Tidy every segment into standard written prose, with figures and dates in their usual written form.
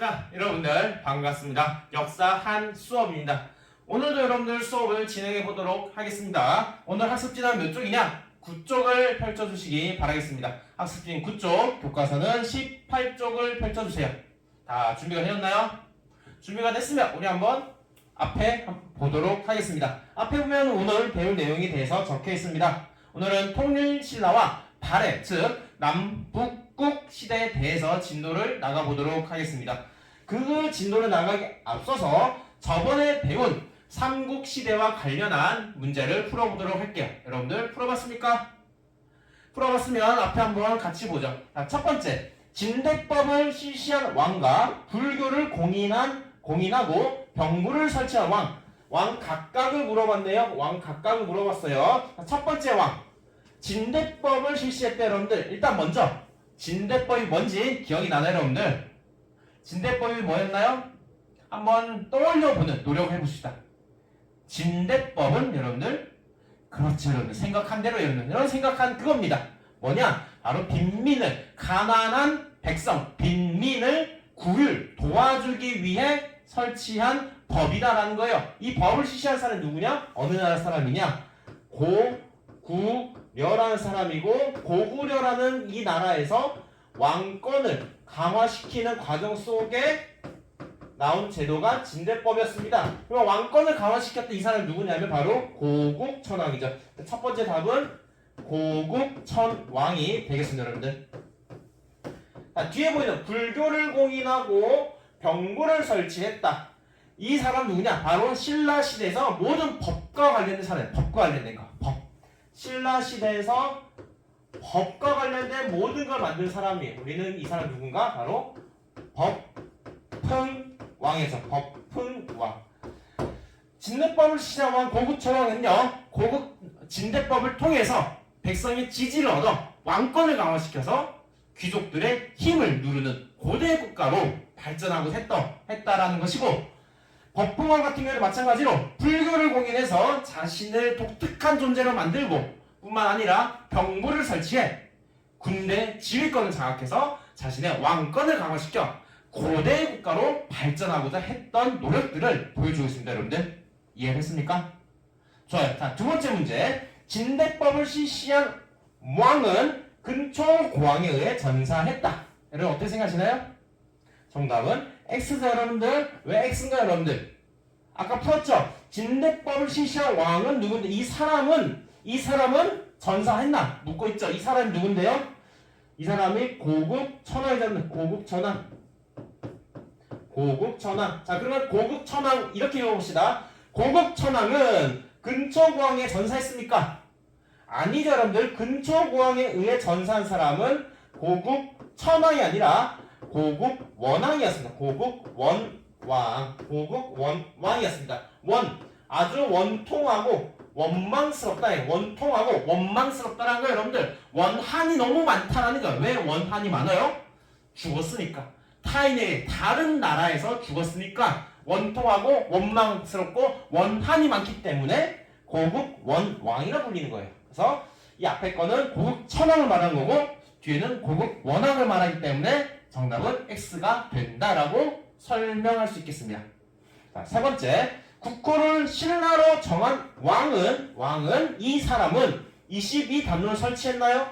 자, 여러분들 반갑습니다. 역사 한 수업입니다. 오늘도 여러분들 수업을 진행해 보도록 하겠습니다. 오늘 학습지는 몇 쪽이냐? 9쪽을 펼쳐주시기 바라겠습니다. 학습지는 9쪽, 교과서는 18쪽을 펼쳐주세요. 다 준비가 되었나요? 준비가 됐으면 우리 한번 앞에 보도록 하겠습니다. 앞에 보면 오늘 배울 내용에 대해서 적혀 있습니다. 오늘은 통일신라와 발해, 즉 남북국 시대에 대해서 진도를 나가보도록 하겠습니다. 그 진도를 나가기 앞서서 저번에 배운 삼국시대와 관련한 문제를 풀어보도록 할게요. 여러분들 풀어봤습니까? 풀어봤으면 앞에 한번 같이 보죠. 자, 첫 번째, 진대법을 실시한 왕과 불교를 공인하고 병부를 설치한 왕 각각을 물어봤네요. 왕 각각을 물어봤어요. 자, 첫 번째 왕, 진대법을 실시했대. 여러분들 일단 먼저 진대법이 뭔지 기억이 나나요? 여러분들 진대법이 뭐였나요? 한번 떠올려보는 노력을 해봅시다. 진대법은 여러분들, 그렇죠 여러분들, 생각한 대로 여러분 생각한 그겁니다. 뭐냐? 바로 빈민을, 가난한 백성 빈민을 도와주기 위해 설치한 법이다라는 거예요. 이 법을 실시한 사람이 누구냐? 어느 나라 사람이냐? 고구려라는 사람이고, 고구려라는 이 나라에서 왕권을 강화시키는 과정 속에 나온 제도가 진대법이었습니다. 그럼 왕권을 강화시켰던 이 사람이 누구냐면 바로 고국천왕이죠. 첫 번째 답은 고국천왕이 되겠습니다, 여러분들. 자, 뒤에 보이는 불교를 공인하고 병부를 설치했다. 이 사람 누구냐? 바로 신라 시대에서 모든 법과 관련된 사람, 법과 관련된 거, 법. 신라 시대에서 법과 관련된 모든 걸 만든 사람이에요. 우리는 이 사람 누군가? 바로 법흥왕에서 법흥왕. 진대법을 시작한 고국천왕은요, 진대법을 통해서 백성의 지지를 얻어 왕권을 강화시켜서 귀족들의 힘을 누르는 고대 국가로 발전하고 했다라는 것이고, 법흥왕 같은 경우에도 마찬가지로 불교를 공인해서 자신을 독특한 존재로 만들고, 뿐만 아니라 병부를 설치해 군대 지휘권을 장악해서 자신의 왕권을 강화시켜 고대 국가로 발전하고자 했던 노력들을 보여주고 있습니다. 여러분들 이해했습니까? 좋아요. 자, 두 번째 문제. 진대법을 실시한 왕은 근초 고왕에 의해 전사했다. 여러분 어떻게 생각하시나요? 정답은 X죠, 여러분들. 왜 X인가요, 여러분들? 아까 풀었죠? 진대법을 실시한 왕은 누군데, 이 사람은 전사했나? 묻고 있죠. 이 사람이 누군데요? 이 사람이 고국천왕이잖아요. 고국천왕. 자, 그러면 고국천왕 이렇게 읽어봅시다. 고국천왕은 근초고왕에 전사했습니까? 아니죠, 여러분들. 근초고왕에 의해 전사한 사람은 고국천왕이 아니라 고국원왕이었습니다. 고국원왕이었습니다. 아주 원통하고 원망스럽다라는 거예요, 여러분들. 원한이 너무 많다라는 거예요. 왜 원한이 많아요? 죽었으니까. 타인의 다른 나라에서 죽었으니까 원통하고 원망스럽고 원한이 많기 때문에 고국원왕이라 불리는 거예요. 그래서 이 앞에 거는 고국천왕을 말하는 거고, 뒤에는 고국원왕을 말하기 때문에 정답은 X가 된다라고 설명할 수 있겠습니다. 자, 세 번째. 국호를 신라로 정한 왕은 이 사람은 22담론을 설치했나요?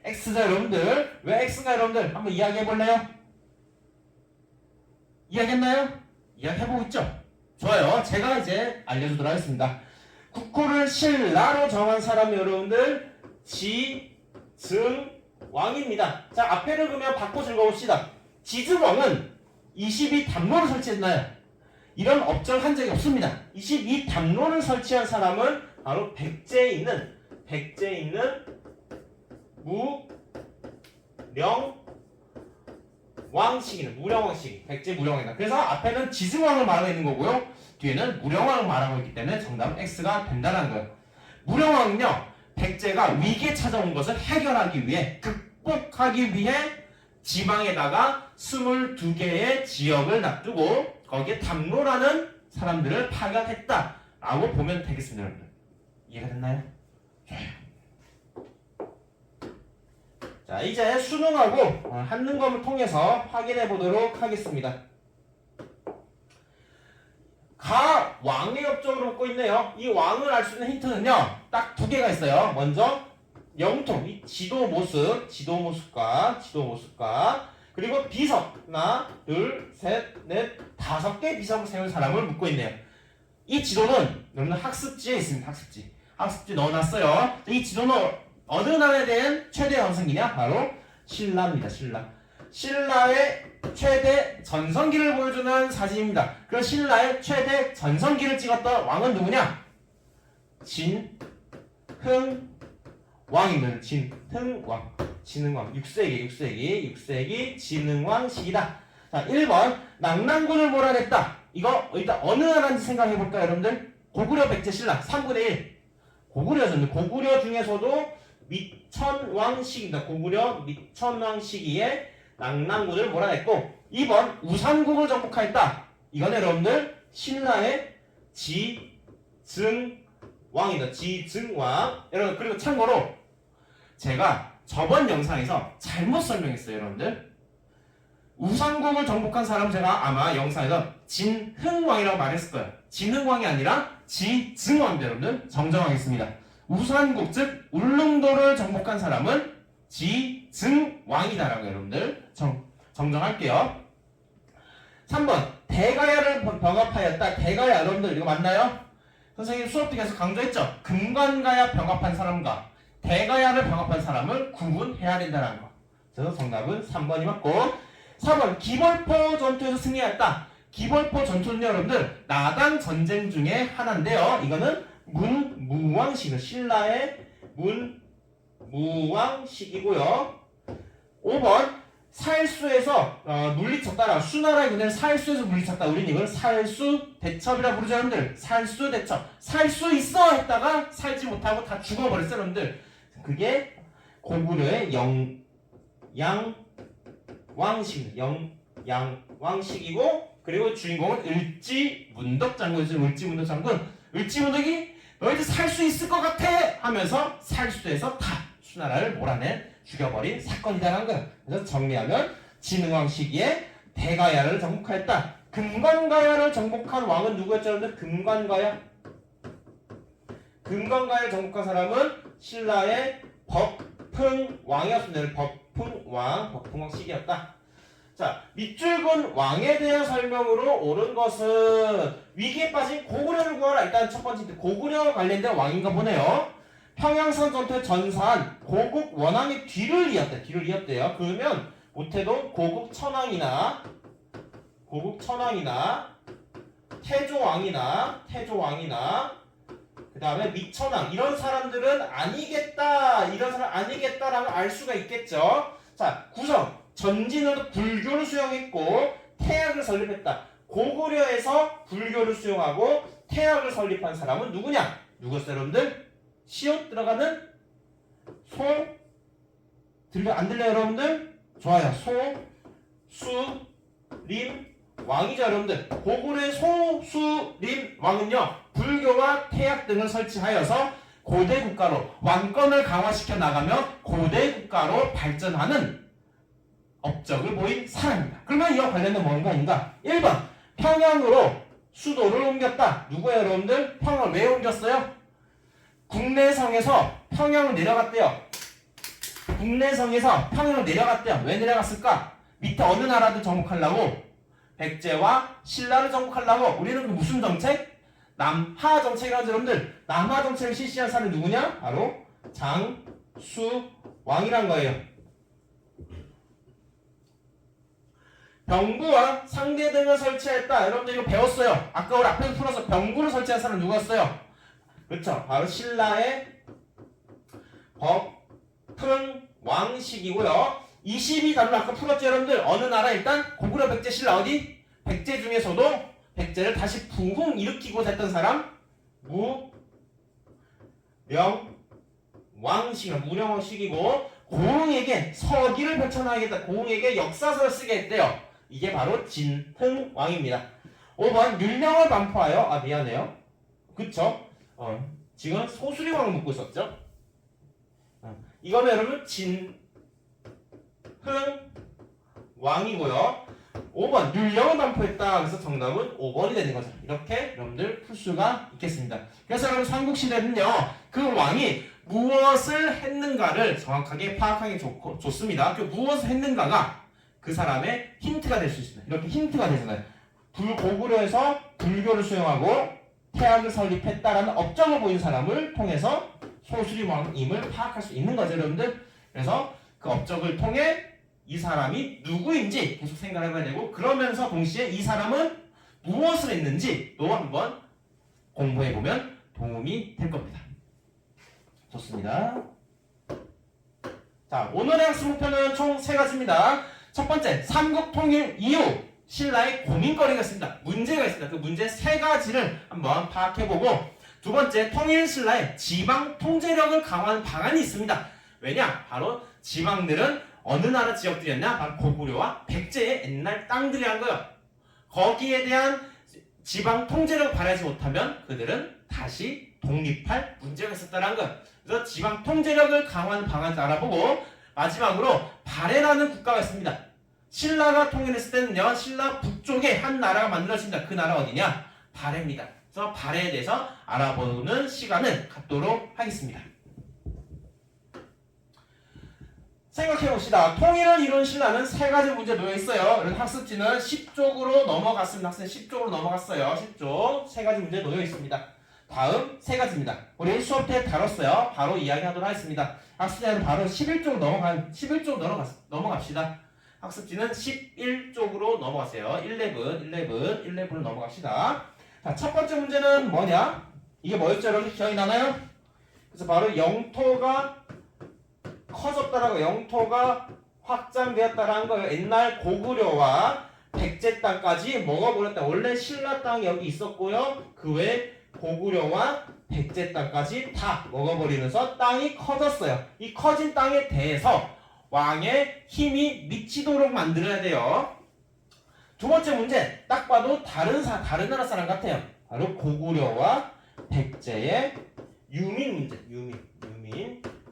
X죠, 여러분들. 왜 X인가, 여러분들? 한번 이야기해볼래요? 이야기했나요? 이야기해보고 있죠? 좋아요. 제가 이제 알려주도록 하겠습니다. 국호를 신라로 정한 사람이 여러분들 지증왕입니다. 자, 앞에를 그러면 바꿔 읽어봅시다. 지증왕은 22담론을 설치했나요? 이런 업적을 한 적이 없습니다. 22담론을 설치한 사람은 바로 백제에 있는 무령왕씨, 백제 무령왕이다. 그래서 앞에는 지증왕을 말하고 있는 거고요, 뒤에는 무령왕을 말하고 있기 때문에 정답은 X가 된다는 거예요. 무령왕은요, 백제가 위기에 찾아온 것을 해결하기 위해, 극복하기 위해 지방에다가 22개의 지역을 놔두고 거기에 담로라는 사람들을 파견했다라고 보면 되겠습니다, 여러분들. 이해가 됐나요? 좋아요. 자, 자, 이제 수능하고 한능검을 통해서 확인해 보도록 하겠습니다. 가 왕의 업적으로 묻고 있네요. 이 왕을 알 수 있는 힌트는요, 딱 두 개가 있어요. 먼저 영통, 이 지도 모습과 그리고 비석, 하나, 둘, 셋, 넷, 5개 비석을 세운 사람을 묻고 있네요. 이 지도는 여러분 학습지에 있습니다. 학습지 넣어놨어요. 이 지도는 어느 나라에 대한 최대 전성기냐? 바로 신라입니다. 신라의 최대 전성기를 보여주는 사진입니다. 그 신라의 최대 전성기를 찍었던 왕은 누구냐? 진흥왕입니다. 진흥왕 6세기 진흥왕 시기다. 자, 1번 낙랑군을 몰아냈다. 이거 일단 어느 나라인지 생각해볼까요, 여러분들? 고구려 백제 신라 3분의 1 고구려였는데, 고구려 중에서도 미천왕 시기입니다. 고구려 미천왕 시기에 낙랑군을 몰아냈고, 2번 우산국을 정복하였다. 이건 여러분들 신라의 지증왕이다. 지증왕. 여러분, 그리고 참고로 제가 저번 영상에서 잘못 설명했어요, 여러분들. 우산국을 정복한 사람 제가 아마 영상에서 진흥왕이라고 말했을 거예요. 진흥왕이 아니라 지증왕입니다, 여러분들. 정정하겠습니다. 우산국, 즉 울릉도를 정복한 사람은 지증왕이다라고 여러분들 정정할게요. 3번 대가야를 병합하였다. 대가야 여러분들 이거 맞나요? 선생님 수업 때 계속 강조했죠. 금관가야 병합한 사람과 대가야를 병합한 사람을 구분해야 된다는 거. 그래서 정답은 3번이 맞고, 4번 기벌포 전투에서 승리했다. 기벌포 전투는 여러분들 나당 전쟁 중에 하나인데요. 이거는 문무왕시기죠. 신라의 문무왕시기고요. 5번 살수에서 물리쳤다. 수나라의 군대는 살수에서 물리쳤다. 우리는 이걸 살수대첩이라 부르죠, 여러분들. 살수대첩. 살 수 있어 했다가 살지 못하고 다 죽어버렸어요, 여러분들. 그게 고구려의 영양왕시기입니다. 영양왕시기고, 그리고 주인공은 을지문덕 장군이죠. 을지문덕 장군. 을지문덕이 너희들 살 수 있을 것 같아 하면서 살수에서 다 수나라를 몰아내 죽여버린 사건이다라는 거예요. 그래서 정리하면 진흥왕 시기에 대가야를 정복하였다. 금관가야를 정복한 왕은 누구였죠? 여러분들? 금관가야를 정복한 사람은 신라의 법흥왕이었습니다. 법흥왕 시기였다. 자, 밑줄근 왕에 대한 설명으로 옳은 것은 위기에 빠진 고구려를 구하라. 일단 첫 번째 고구려와 관련된 왕인가 보네요. 평양선 전투에 전사한 고국 원왕의 뒤를 이었대요. 그러면 못해도 고국 천왕이나 태조왕이나 그 다음에 미천왕 이런 사람들은 아니겠다라고 알 수가 있겠죠. 자, 구성 전진으로 불교를 수용했고 태학을 설립했다. 고구려에서 불교를 수용하고 태학을 설립한 사람은 누구였어요, 여러분들? 시옷 들어가는 안 들려요, 여러분들? 좋아요. 소수림 왕이죠, 여러분들. 고구려의 소수림 왕은요, 불교와 태학 등을 설치하여서 고대 국가로 왕권을 강화시켜 나가며 고대 국가로 발전하는 업적을 보인 사람입니다. 그러면 이와 관련된 뭔가 아닌가? 1번 평양으로 수도를 옮겼다. 누구예요, 여러분들? 평양을 왜 옮겼어요? 국내성에서 평양을 내려갔대요. 왜 내려갔을까? 밑에 어느 나라를 정복하려고? 백제와 신라를 정복하려고. 우리는 그 무슨 정책? 남하 정책이라는 여러분들. 남하 정책을 실시한 사람이 누구냐? 바로 장수왕이란 거예요. 병부와 상대 등을 설치했다. 여러분들 이거 배웠어요. 아까 우리 앞에서 풀어서 병부를 설치한 사람은 누구였어요? 그렇죠. 바로 신라의 법흥왕시기고요. 22단을 아까 풀었죠, 여러분들. 어느 나라? 일단 고구려 백제 신라 어디? 백제 중에서도 백제를 다시 부흥 일으키고자 했던 사람 무령왕시기고, 고흥에게 서기를 펼쳐나가겠다. 고흥에게 역사서를 쓰게 했대요. 이게 바로 진흥왕입니다. 5번 율령을 반포하여 미안해요. 그쵸? 지금 소수림왕을 묻고 있었죠? 이거는 여러분 흥왕이고요. 5번 율령을 반포했다. 그래서 정답은 5번이 되는 거죠. 이렇게 여러분들 풀 수가 있겠습니다. 그래서 여러분 삼국시대는요, 그 왕이 무엇을 했는가를 정확하게 파악하기 좋습니다. 그 무엇을 했는가가 그 사람의 힌트가 될 수 있습니다. 이렇게 힌트가 되잖아요. 불고구려에서 불교를 수용하고 태학을 설립했다라는 업적을 보인 사람을 통해서 소수림왕임을 파악할 수 있는 거죠, 여러분들. 그래서 그 업적을 통해 이 사람이 누구인지 계속 생각을 해봐야 되고, 그러면서 동시에 이 사람은 무엇을 했는지도 한번 공부해보면 도움이 될 겁니다. 좋습니다. 자, 오늘의 학습 목표는 총 3가지입니다. 첫 번째, 삼국 통일 이후 신라의 고민거리가 있습니다. 문제가 있습니다. 그 문제 3가지를 한번 파악해보고, 두 번째, 통일 신라의 지방 통제력을 강화하는 방안이 있습니다. 왜냐? 바로 지방들은 어느 나라 지역들이었냐? 바로 고구려와 백제의 옛날 땅들이란 거예요. 거기에 대한 지방 통제력을 발휘하지 못하면 그들은 다시 독립할 문제가 있었다는 거예요. 그래서 지방 통제력을 강화하는 방안을 알아보고, 마지막으로 발해라는 국가가 있습니다. 신라가 통일했을 때는요, 신라 북쪽에 한 나라가 만들어집니다. 그 나라 어디냐? 발해입니다. 그래서 발해에 대해서 알아보는 시간을 갖도록 하겠습니다. 생각해봅시다. 통일을 이룬 신라는 3가지 문제 놓여있어요. 그래서 학습지는 10쪽으로 넘어갔습니다. 학생 10쪽으로 넘어갔어요. 10쪽 3가지 문제 놓여있습니다. 다음 3가지입니다. 우리 수업 때 다뤘어요. 바로 이야기하도록 하겠습니다. 학습지는 바로 11쪽으로 넘어갑시다. 학습지는 11쪽으로 넘어가세요. 11으로 넘어갑시다. 자, 첫 번째 문제는 뭐냐? 이게 뭐였죠? 여러분 기억이 나나요? 그래서 바로 영토가 커졌다라고, 영토가 확장되었다라는 거예요. 옛날 고구려와 백제 땅까지 먹어버렸다. 원래 신라 땅이 여기 있었고요. 그 외에 고구려와 백제 땅까지 다 먹어버리면서 땅이 커졌어요. 이 커진 땅에 대해서 왕의 힘이 미치도록 만들어야 돼요. 두 번째 문제, 딱 봐도 다른 나라 사람 같아요. 바로 고구려와 백제의 유민 문제,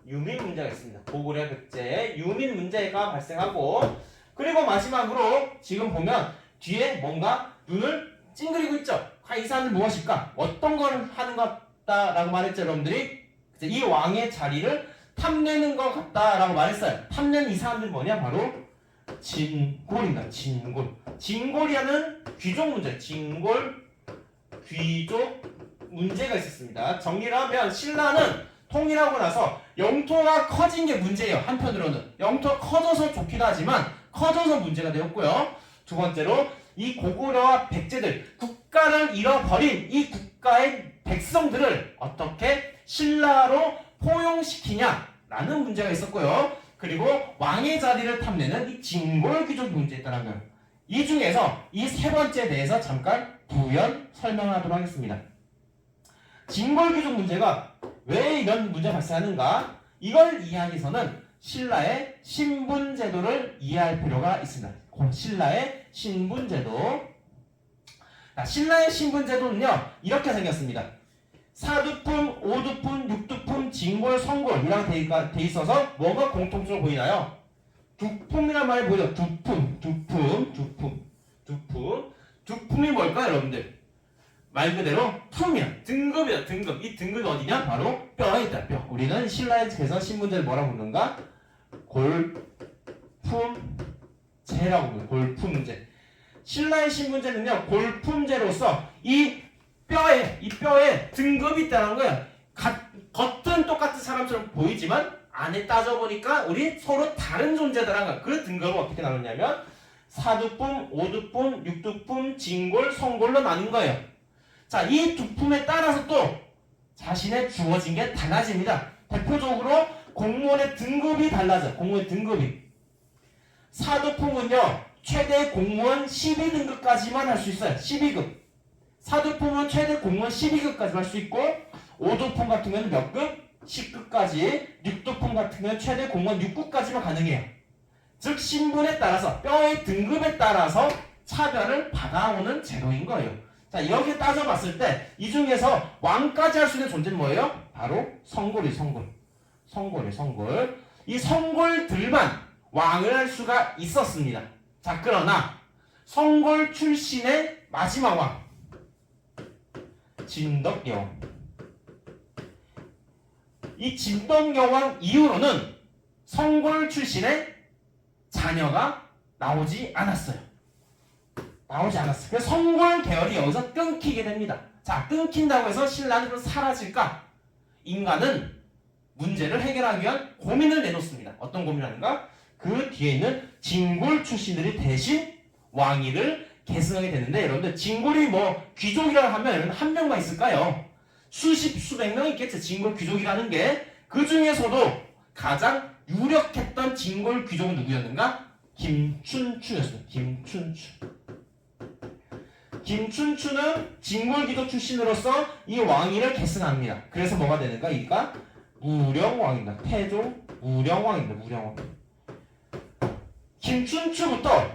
유민 문제가 있습니다. 고구려 백제의 유민 문제가 발생하고, 그리고 마지막으로 지금 보면 뒤에 뭔가 눈을 찡그리고 있죠. 이 사람은 무엇일까? 어떤 걸 하는 것 같다라고 말했죠, 여러분들이? 이 왕의 자리를 탐내는 것 같다라고 말했어요. 탐내는 이 사람들이 뭐냐? 바로 진골입니다. 진골이라는 귀족 문제, 진골 귀족 문제가 있었습니다. 정리를 하면 신라는 통일하고 나서 영토가 커진 게 문제예요. 한편으로는 영토가 커져서 좋기도 하지만 커져서 문제가 되었고요. 두 번째로 이 고구려와 백제들, 국가를 잃어버린 이 국가의 백성들을 어떻게 신라로 포용시키냐라는 문제가 있었고요. 그리고 왕의 자리를 탐내는 이 진골 귀족 문제에 있다는 거예요. 이 중에서 이 3번째에 대해서 잠깐 부연 설명하도록 하겠습니다. 진골 귀족 문제가 왜 이런 문제가 발생하는가? 이걸 이해하기 위해서는 신라의 신분제도를 이해할 필요가 있습니다. 신라의 신분제도. 신라의 신분제도는요, 이렇게 생겼습니다. 사두품, 오두품, 육두품, 진골, 성골이라고 돼 있어서 뭐가 공통적으로 보이나요? 두품이란 말이 보이죠? 두품이 뭘까요, 여러분들? 말 그대로 품이야. 등급이야. 등급. 이 등급이 어디냐? 바로 뼈에 있다. 뼈. 우리는 신라에서 신분제를 뭐라고 부르는가? 골품제라고 부르는 골품제. 신라의 신분제는요, 골품제로서 이 뼈에 등급이 있다는 거예요. 겉은 똑같은 사람처럼 보이지만 안에 따져보니까 우리 서로 다른 존재다라는 거예요. 그 등급을 어떻게 나눴냐면 사두품, 오두품, 육두품, 진골, 성골로 나뉜 거예요. 자, 이 두 품에 따라서 또 자신의 주어진 게 달라집니다. 대표적으로 공무원의 등급이 달라져요. 공무원의 등급이. 사두품은요, 최대 공무원 12등급까지만 할 수 있어요. 12급. 사두품은 최대 공무원 12급까지 할 수 있고, 오두품 같은 경우는 몇 급? 10급까지. 육두품 같은 경우는 최대 공무원 6급까지만 가능해요. 즉 신분에 따라서, 뼈의 등급에 따라서 차별을 받아오는 제도인 거예요. 자, 여기 따져봤을 때 이 중에서 왕까지 할 수 있는 존재는 뭐예요? 바로 성골이 성골. 이 성골들만 왕을 할 수가 있었습니다. 자, 그러나 성골 출신의 마지막 왕 진덕여왕, 이 진덕여왕 이후로는 성골 출신의 자녀가 나오지 않았어요. 그래서 성골 계열이 여기서 끊기게 됩니다. 자, 끊긴다고 해서 신라는 사라질까? 인간은 문제를 해결하기 위한 고민을 내놓습니다. 어떤 고민을 하는가? 그 뒤에 있는 진골 출신들이 대신 왕위를 계승하게 되는데, 여러분들 진골이 뭐 귀족이라고 하면 여러분 한 명만 있을까요? 수십 수백 명 있겠죠. 진골 귀족이라는 게. 그 중에서도 가장 유력했던 진골 귀족은 누구였는가? 김춘추였습니다. 김춘추는 진골 귀족 출신으로서 이 왕위를 계승합니다. 그래서 뭐가 되는가? 이가 무령왕입니다. 태종 무령왕입니다. 무령왕. 김춘추부터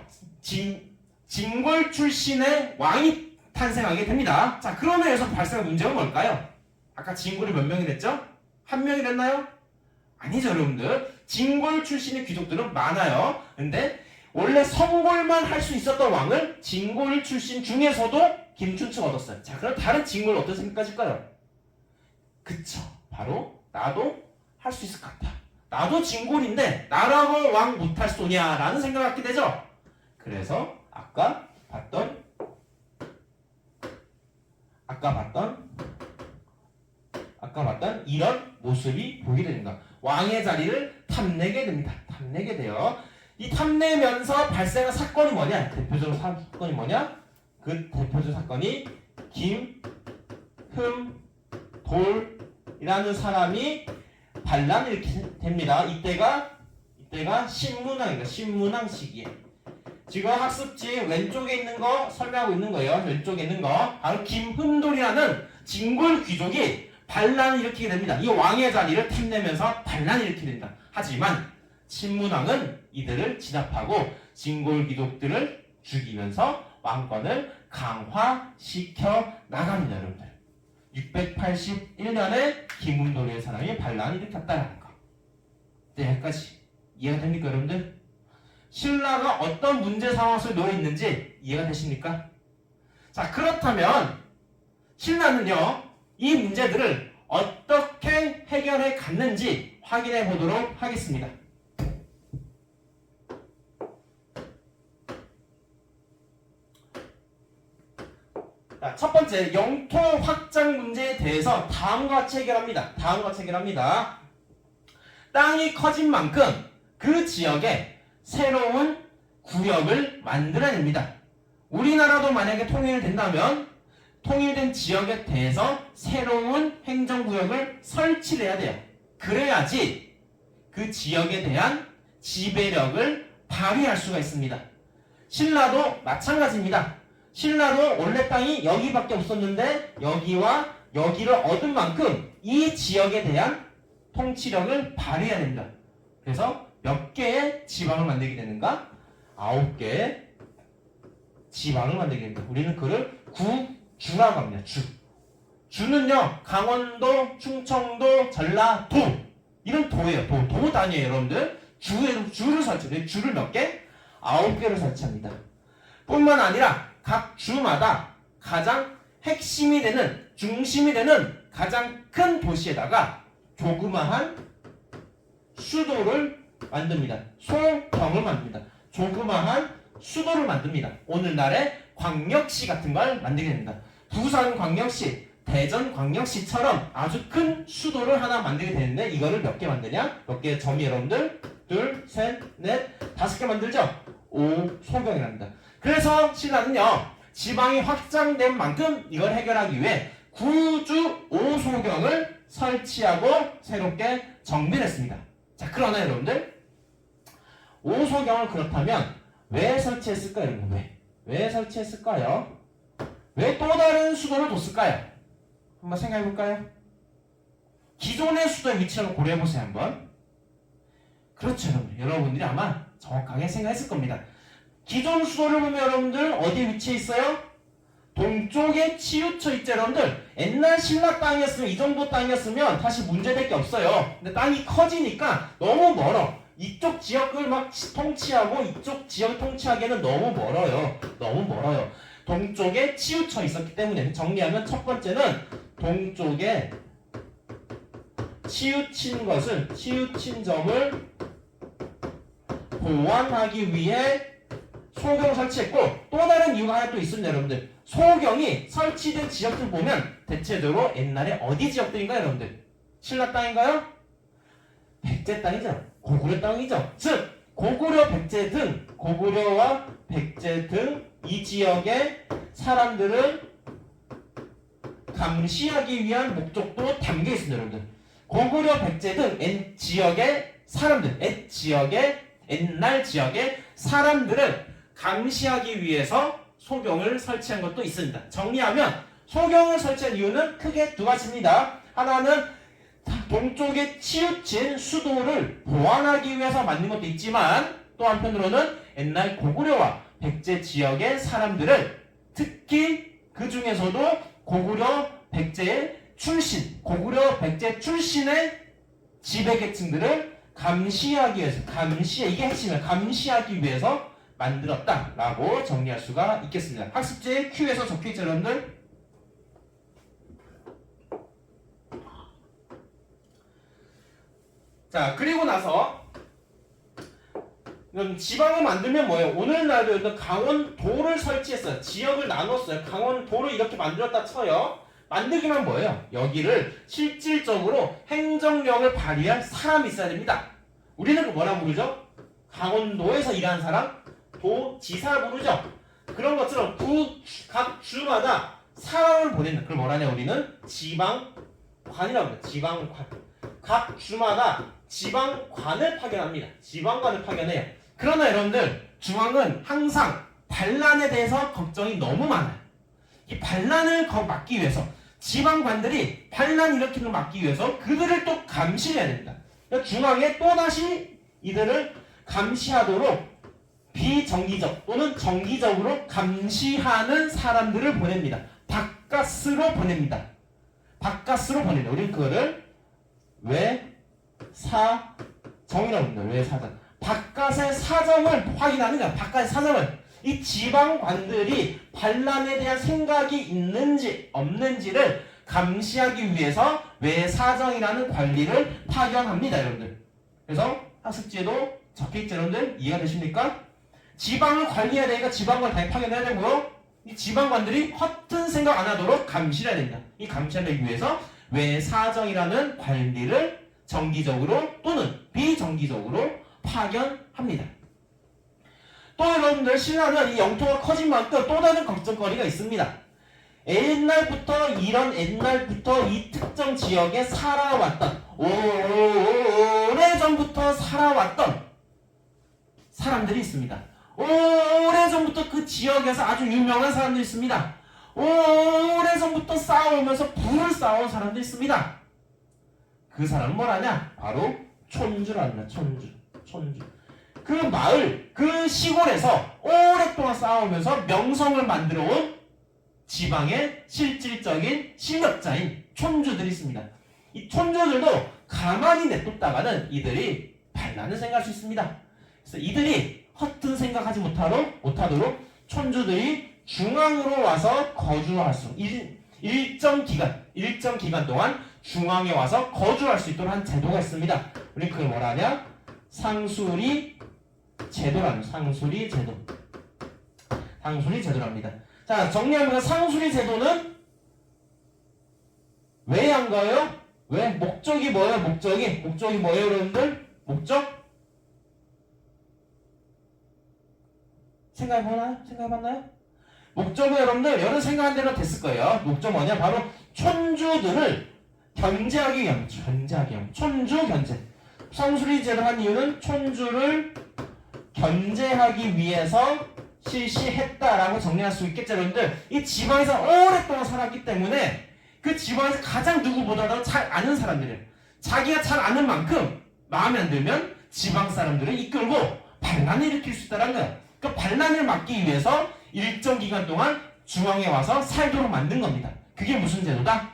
진골 출신의 왕이 탄생하게 됩니다. 자, 그러면 여기서 발생한 문제가 뭘까요? 아까 진골이 몇 명이 됐죠? 한 명이 됐나요? 아니죠, 여러분들. 진골 출신의 귀족들은 많아요. 근데 원래 성골만 할 수 있었던 왕을 진골 출신 중에서도 김춘추가 얻었어요. 자, 그럼 다른 진골 어떤 생각까질까요? 그쵸, 바로 나도 할 수 있을 것 같아. 나도 진골인데 나라고 왕 못할 소냐라는 생각을 갖게 되죠. 그래서 아까 봤던 이런 모습이 보게 됩니다. 왕의 자리를 탐내게 됩니다. 탐내게 돼요. 이 탐내면서 발생한 사건이 뭐냐? 대표적인 사건이 뭐냐? 그 대표적 사건이 김흠돌이라는 사람이 반란을 일으키게 됩니다. 이때가 신문왕입니다. 신문왕 시기에. 지금 학습지 왼쪽에 있는 거 설명하고 있는 거예요. 왼쪽에 있는 거 바로 김흠돌이라는 진골 귀족이 반란을 일으키게 됩니다. 이 왕의 자리를 탐내면서 반란을 일으키게 됩니다. 하지만 신문왕은 이들을 진압하고 진골 귀족들을 죽이면서 왕권을 강화시켜 나갑니다. 여러분들. 681년에 김흠돌이라는 사람이 반란을 일으켰다는 거. 네, 여기까지 이해가 됩니까, 여러분들? 신라가 어떤 문제 상황 속에 놓여 있는지 이해가 되십니까? 자, 그렇다면 신라는요, 이 문제들을 어떻게 해결해 갔는지 확인해 보도록 하겠습니다. 자, 첫 번째, 영토 확장 문제에 대해서 다음과 같이 해결합니다. 땅이 커진 만큼 그 지역에 새로운 구역을 만들어냅니다. 우리나라도 만약에 통일이 된다면 통일된 지역에 대해서 새로운 행정구역을 설치를 해야 돼요. 그래야지 그 지역에 대한 지배력을 발휘할 수가 있습니다. 신라도 마찬가지입니다. 신라도 원래 땅이 여기밖에 없었는데 여기와 여기를 얻은 만큼 이 지역에 대한 통치력을 발휘해야 됩니다. 그래서 몇 개의 지방을 만들게 되는가? 9개의 지방을 만들게 됩니다. 우리는 그를 구주라고 합니다. 주는요, 강원도, 충청도, 전라도 이런 도예요. 도 단위예요, 여러분들. 주를 설치해요. 주를 몇 개? 9개를 설치합니다. 뿐만 아니라 각 주마다 가장 핵심이 되는, 중심이 되는 가장 큰 도시에다가 조그마한 수도를 만듭니다. 소경을 만듭니다. 조그마한 수도를 만듭니다. 오늘날의 광역시 같은 걸 만들게 됩니다. 부산광역시, 대전광역시처럼 아주 큰 수도를 하나 만들게 되는데 이거를 몇 개 만드냐? 몇 개의 점이 여러분들? 둘, 셋, 넷, 5개 만들죠? 5소경이랍니다. 그래서 신라는요, 지방이 확장된 만큼 이걸 해결하기 위해 구주 5소경을 설치하고 새롭게 정비했습니다. 자, 그러나 여러분들 5소경을 그렇다면 왜 설치했을까요? 여러분, 왜 설치했을까요? 왜 또 다른 수도를 뒀을까요? 한번 생각해 볼까요? 기존의 수도의 위치를 고려해 보세요. 한번. 그렇죠, 여러분. 여러분들이 아마 정확하게 생각했을 겁니다. 기존 수도를 보면 여러분들 어디에 위치해 있어요? 동쪽에 치우쳐 있죠, 여러분들. 옛날 신라 땅이었으면, 이 정도 땅이었으면 사실 문제될 게 없어요. 근데 땅이 커지니까 너무 멀어. 이쪽 지역을 막 통치하고 이쪽 지역 통치하기에는 너무 멀어요. 너무 멀어요. 동쪽에 치우쳐 있었기 때문에 정리하면 첫 번째는 동쪽에 치우친 점을 보완하기 위해 소경을 설치했고 또 다른 이유가 하나 또 있습니다, 여러분들. 소경이 설치된 지역들 보면 대체적으로 옛날에 어디 지역들인가요, 여러분들? 신라 땅인가요? 백제 땅이죠. 고구려 땅이죠. 즉 고구려와 백제 등 이 지역의 사람들을 감시하기 위한 목적도 담겨 있습니다, 여러분들. 고구려 백제 등 옛날 지역의 사람들을 감시하기 위해서 소경을 설치한 것도 있습니다. 정리하면 소경을 설치한 이유는 크게 두 가지입니다. 하나는 동쪽에 치우친 수도를 보완하기 위해서 만든 것도 있지만 또 한편으로는 옛날 고구려와 백제 지역의 사람들을 특히 그 중에서도 고구려 백제 출신의 지배계층들을 감시하기 위해서 이게 핵심이에요. 감시하기 위해서 만들었다라고 정리할 수가 있겠습니다. 학습지에 Q에서 적혀있죠, 여러분들? 자, 그리고 나서 지방을 만들면 뭐예요? 오늘날도 강원도를 설치했어요. 지역을 나눴어요. 강원도를 이렇게 만들었다 쳐요. 만들기만 뭐예요? 여기를 실질적으로 행정력을 발휘할 사람이 있어야 됩니다. 우리는 뭐라 부르죠? 강원도에서 일하는 사람? 도지사 부르죠. 그런 것처럼 각 주마다 사람을 보내는 그걸 뭐라냐 우리는? 지방관이라고 해요. 지방관. 각 주마다 지방관을 파견합니다. 지방관을 파견해요. 그러나 여러분들 중앙은 항상 반란에 대해서 걱정이 너무 많아요. 이 반란을 막기 위해서 지방관들이 반란 일으키는 걸 막기 위해서 그들을 또 감시해야 됩니다. 그러니까 중앙에 또다시 이들을 감시하도록 비정기적 또는 정기적으로 감시하는 사람들을 보냅니다. 바깥으로 보냅니다. 우리는 그거를 외사정이라고 합니다. 외사정. 바깥의 사정을 확인하는 거야. 바깥의 사정을. 이 지방관들이 반란에 대한 생각이 있는지 없는지를 감시하기 위해서 외사정이라는 관리를 파견합니다, 여러분들. 그래서 학습지에도 적혀있죠, 여러분들? 이해가 되십니까? 지방을 관리해야 되니까 지방관 당연히 파견해야 되고요. 이 지방관들이 허튼 생각 안 하도록 감시를 해야 됩니다. 이 감시를 하기 위해서 외사정이라는 관리를 정기적으로 또는 비정기적으로 파견합니다. 또 여러분들 신라는 이 영토가 커진 만큼 또 다른 걱정거리가 있습니다. 옛날부터 이 특정 지역에 살아왔던 오래전부터 살아왔던 사람들이 있습니다. 오래전부터 그 지역에서 아주 유명한 사람들이 있습니다. 오래전부터 싸우면서 부를 쌓아온 사람들이 있습니다. 그 사람은 뭐라냐? 바로 촌주랍니다. 촌주. 그 마을, 그 시골에서 오랫동안 싸우면서 명성을 만들어온 지방의 실질적인 실력자인 촌주들이 있습니다. 이 촌주들도 가만히 냅뒀다가는 이들이 반란을 생각할 수 있습니다. 그래서 이들이 허튼 생각하지 못하도록 촌주들이 중앙으로 와서 거주할 수 일정 기간 동안 중앙에 와서 거주할 수 있도록 한 제도가 있습니다. 우리 그걸 뭐라 하냐? 상수리 제도랍니다. 상수리 제도랍니다. 자, 정리하면 상수리 제도는 왜 한 거예요? 왜? 목적이 뭐예요? 목적이 뭐예요, 여러분들? 목적? 생각해봤나요? 목적은 여러분들 여러 생각한 대로 됐을 거예요. 목적 뭐냐? 바로 촌주들을 견제하기 위함. 촌주 견제. 상수리 제도를 한 이유는 촌주를 견제하기 위해서 실시했다라고 정리할 수 있겠죠, 여러분들. 이 지방에서 오랫동안 살았기 때문에 그 지방에서 가장 누구보다도 잘 아는 사람들이에요. 자기가 잘 아는 만큼 마음에 안 들면 지방 사람들을 이끌고 반란을 일으킬 수 있다는 거예요. 그 반란을 막기 위해서 일정 기간 동안 중앙에 와서 살도록 만든 겁니다. 그게 무슨 제도다?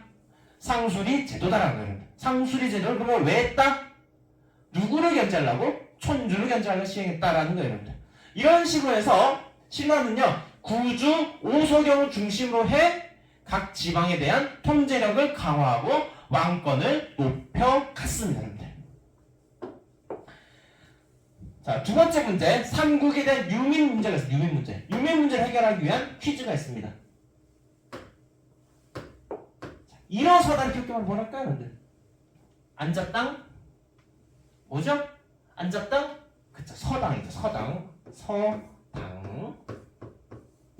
상수리 제도다라는 거예요. 상수리 제도를 그걸 왜 했다? 누구를 견제하려고? 촌주를 견제하려 시행했다라는 거예요, 여러분들. 이런 식으로 해서 신라는요 구주 오소경을 중심으로 해 각 지방에 대한 통제력을 강화하고 왕권을 높여갔습니다, 여러분들. 자, 두 번째 문제, 삼국에 대한 유민 문제가 있습니다. 유민 문제. 유민 문제를 해결하기 위한 퀴즈가 있습니다. 일어서다 이렇게 하면 뭐랄까요, 여러분들? 앉았당? 뭐죠? 앉았당? 그쵸, 서당이죠, 서당. 서당.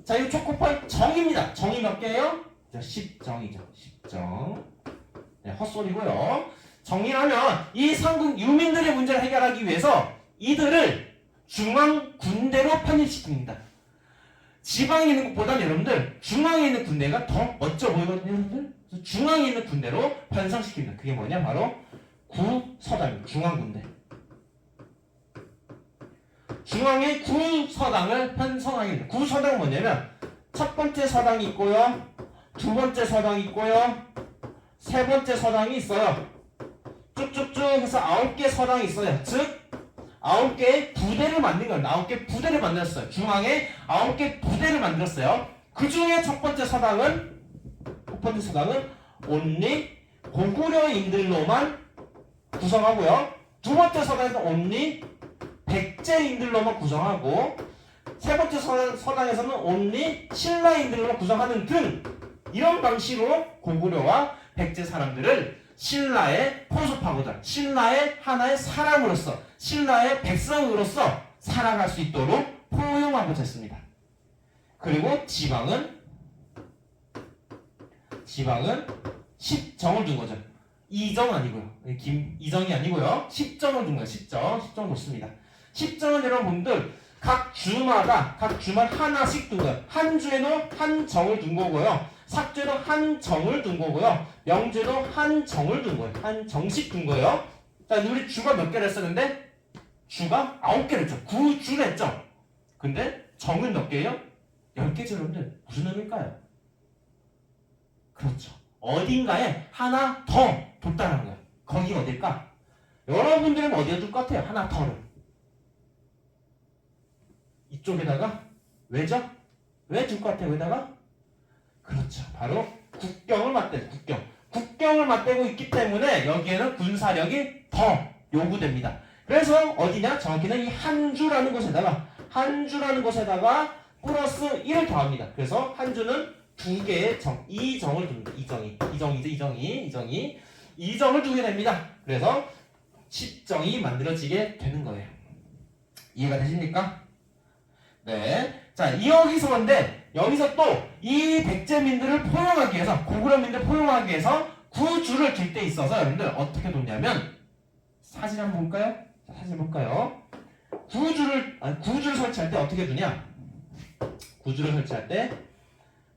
자, 이 초코파이 정입니다. 정이 몇 개예요? 10정이죠. 10정. 네, 헛소리고요. 정의하면 이 삼국 유민들의 문제를 해결하기 위해서 이들을 중앙 군대로 편입시킵니다. 지방에 있는 것보다는 여러분들 중앙에 있는 군대가 더 멋져 보이거든요, 여러분들. 그래서 중앙에 있는 군대로 편성시킵니다. 그게 뭐냐? 바로 구서당입니다. 중앙군대. 중앙의 구서당을 편성하게 됩니다. 구서당은 뭐냐면 첫 번째 서당이 있고요, 두 번째 서당이 있고요, 세 번째 서당이 있어요. 쭉쭉쭉 해서 9개 서당이 있어요. 즉 9개의 부대를 만든 거예요. 9개 부대를 만들었어요. 중앙에 9개 부대를 만들었어요. 그 중에 첫 번째 서당은 온리 고구려인들로만 구성하고요. 두 번째 서당에서 온리 백제인들로만 구성하고, 세 번째 서당에서는 온리 신라인들로만 구성하는 등 이런 방식으로 고구려와 백제 사람들을 신라에 포섭하고자, 신라의 하나의 사람으로서, 신라의 백성으로서 살아갈 수 있도록 포용하고자 했습니다. 그리고 지방은 10정을 둔 거죠. 2정 아니고요. 이정이 아니고요. 10정을 둔 거예요. 10정 놓습니다. 10정은 여러분들 각 주마다 하나씩 둔 거예요. 한 주에도 한 정을 둔 거고요. 삭제도 한 정을 둔 거고요. 명제도 한 정을 둔 거예요. 한 정씩 둔 거예요. 자, 우리 주가 몇 개를 했었는데? 주가 9개를 했죠. 9주를 했죠. 근데 정은 몇 개예요? 10개죠, 여러분들. 무슨 의미일까요? 그렇죠. 어딘가에 하나 더 뒀다는 거예요. 거기 어딜까? 여러분들은 어디에 둘 것 같아요? 하나 더를. 이쪽에다가 왜죠? 왜 둘 것 같아요? 왜다가? 그렇죠. 바로 국경을 맞대고, 국경을 맞대고 있기 때문에 여기에는 군사력이 더 요구됩니다. 그래서 어디냐? 정확히는 이 한주라는 곳에다가 플러스 1을 더합니다. 그래서 한주는 두 개의 정, 2정을 둡니다. 2정을 두게 됩니다. 그래서 10정이 만들어지게 되는 거예요. 이해가 되십니까? 네. 자, 여기서 또 이 백제민들을 포용하기 위해서, 고구려민들을 포용하기 위해서 구주를 길 때 있어서 여러분들 어떻게 뒀냐면, 사진 한번 볼까요? 자, 사진 볼까요? 구주를 설치할 때 어떻게 두냐? 구주를 설치할 때,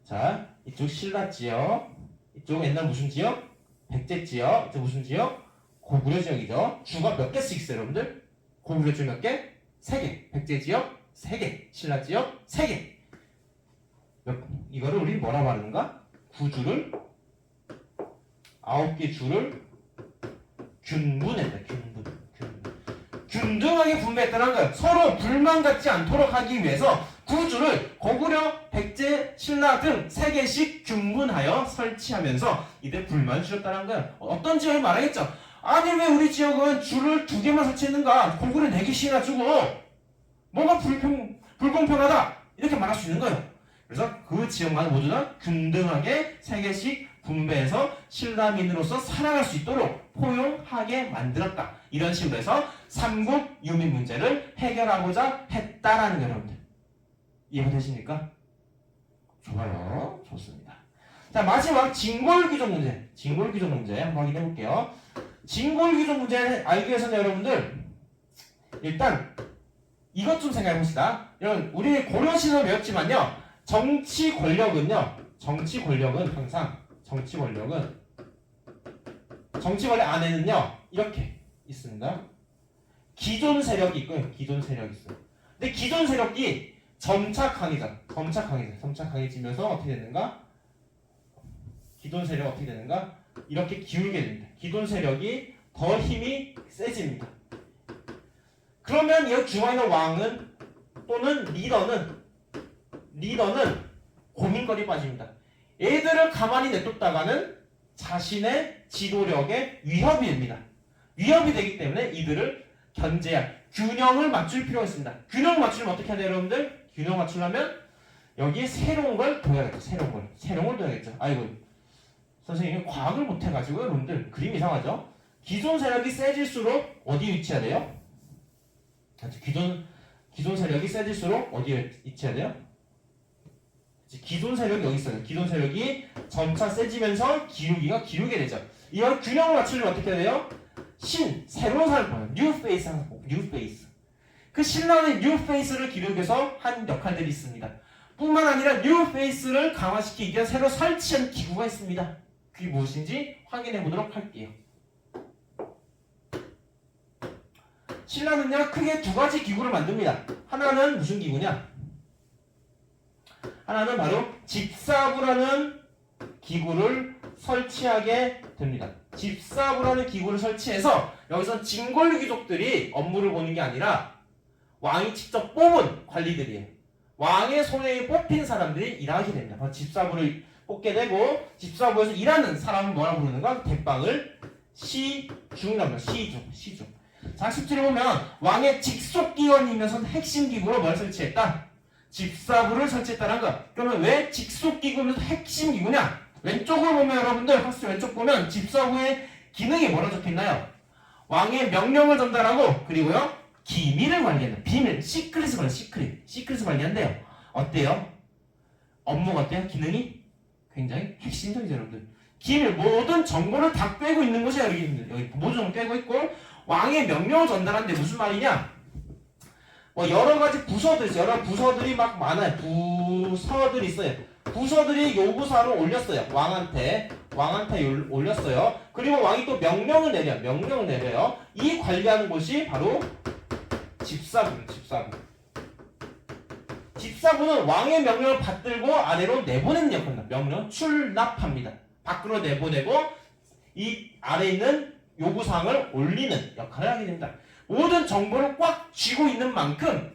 자, 이쪽 신라 지역, 이쪽 옛날 무슨 지역? 백제 지역, 이쪽 무슨 지역? 고구려 지역이죠. 주가 몇 개씩 있어요, 여러분들? 고구려 지역 몇 개? 3개. 백제 지역 3개. 신라 지역 3개. 이거를 우리 뭐라 말하는가? 구주를 9개 주를 균분했다. 균등하게 분배했다는 거예요. 서로 불만 갖지 않도록 하기 위해서 구주를 고구려, 백제, 신라 등 3개씩 균분하여 설치하면서 이들 불만을 주셨다는 거예요. 어떤 지역을 말하겠죠? 아니 왜 우리 지역은 줄을 2개만 설치했는가? 고구려 4개씩이나 주고 뭐가 불공평하다 이렇게 말할 수 있는 거예요. 그래서 그 지역만 모두 다 균등하게 3개씩 분배해서 신라민으로서 살아갈 수 있도록 포용하게 만들었다. 이런 식으로 해서 삼국 유민 문제를 해결하고자 했다라는 거예요, 여러분들. 이해가 되십니까? 좋아요. 좋습니다. 자, 마지막 진골귀족 문제 한번 확인해 볼게요. 진골귀족 문제를 알기 위해서는 여러분들 일단 이것 좀 생각해 봅시다. 여러분, 우리 고려시대를 배웠지만요. 정치 권력은 항상 정치 권력 안에는요 이렇게 있습니다. 기존 세력이 있고요. 기존 세력이 있어요. 근데 기존 세력이 점차 강해지면서 어떻게 되는가? 기존 세력 어떻게 되는가? 이렇게 기울게 됩니다. 기존 세력이 더 힘이 세집니다. 그러면 이 중앙에 있는 왕은 또는 리더는 고민거리 빠집니다. 얘들을 가만히 냅뒀다가는 자신의 지도력에 위협이 됩니다. 위협이 되기 때문에 이들을 견제할 균형을 맞출 필요가 있습니다. 균형 맞추려면 어떻게 해야 돼요, 여러분들? 균형 맞추려면 여기에 새로운 걸 둬야겠죠. 새로운 걸 둬야겠죠. 아이고, 선생님이 과학을 못해가지고 여러분들 그림 이상하죠? 기존 세력이 세질수록 어디 위치해야 돼요? 기존 세력이 세질수록 어디에 위치해야 돼요? 기존 세력이 여기 있어요. 기존 세력이 점차 세지면서 기울게 되죠. 이런 균형을 맞추려면 어떻게 해야 돼요? 새로운 사람을 보여요. 뉴 페이스. 그 신라는 뉴 페이스를 기르기위해서 한 역할들이 있습니다. 뿐만 아니라 뉴 페이스를 강화시키기 위해 새로 설치한 기구가 있습니다. 그게 무엇인지 확인해 보도록 할게요. 신라는요, 크게 두 가지 기구를 만듭니다. 하나는 무슨 기구냐? 하나는 바로 집사부라는 기구를 설치하게 됩니다. 집사부라는 기구를 설치해서 여기서 진골 귀족들이 업무를 보는 게 아니라 왕이 직접 뽑은 관리들이에요. 왕의 손에 뽑힌 사람들이 일하게 됩니다. 바로 집사부를 뽑게 되고, 집사부에서 일하는 사람을 뭐라고 부르는가? 대빵을 시중이라고 합니다. 시중. 자, 17에 보면 왕의 직속 기관이면서 핵심 기구로 뭘 설치했다? 집사부를 설치했다는 거. 그러면 왜 직속 기구면서 핵심 기구냐? 왼쪽을 보면 여러분들, 학습 왼쪽 보면 집사부의 기능이 뭐라 적혀있나요? 왕의 명령을 전달하고, 그리고요, 기밀을 관리한다. 비밀, 시크릿을 관리한대요. 어때요? 업무가 어때요? 기능이 굉장히 핵심적이죠, 여러분들. 기밀, 모든 정보를 다 꿰고 있는 것이 여기 모든 정보를 꿰고 있고, 왕의 명령을 전달하는데 무슨 말이냐? 여러 가지 부서들 있어요. 여러 부서들이 막 많아요. 부서들이 있어요. 부서들이 요구사를 올렸어요. 왕한테 올렸어요. 그리고 왕이 또 명령을 내려요. 이 관리하는 곳이 바로 집사부입니다. 집사부는 왕의 명령을 받들고 아래로 내보내는 역할입니다. 명령 출납합니다. 밖으로 내보내고 이 아래에 있는 요구사항을 올리는 역할을 하게 됩니다. 모든 정보를 꽉 쥐고 있는 만큼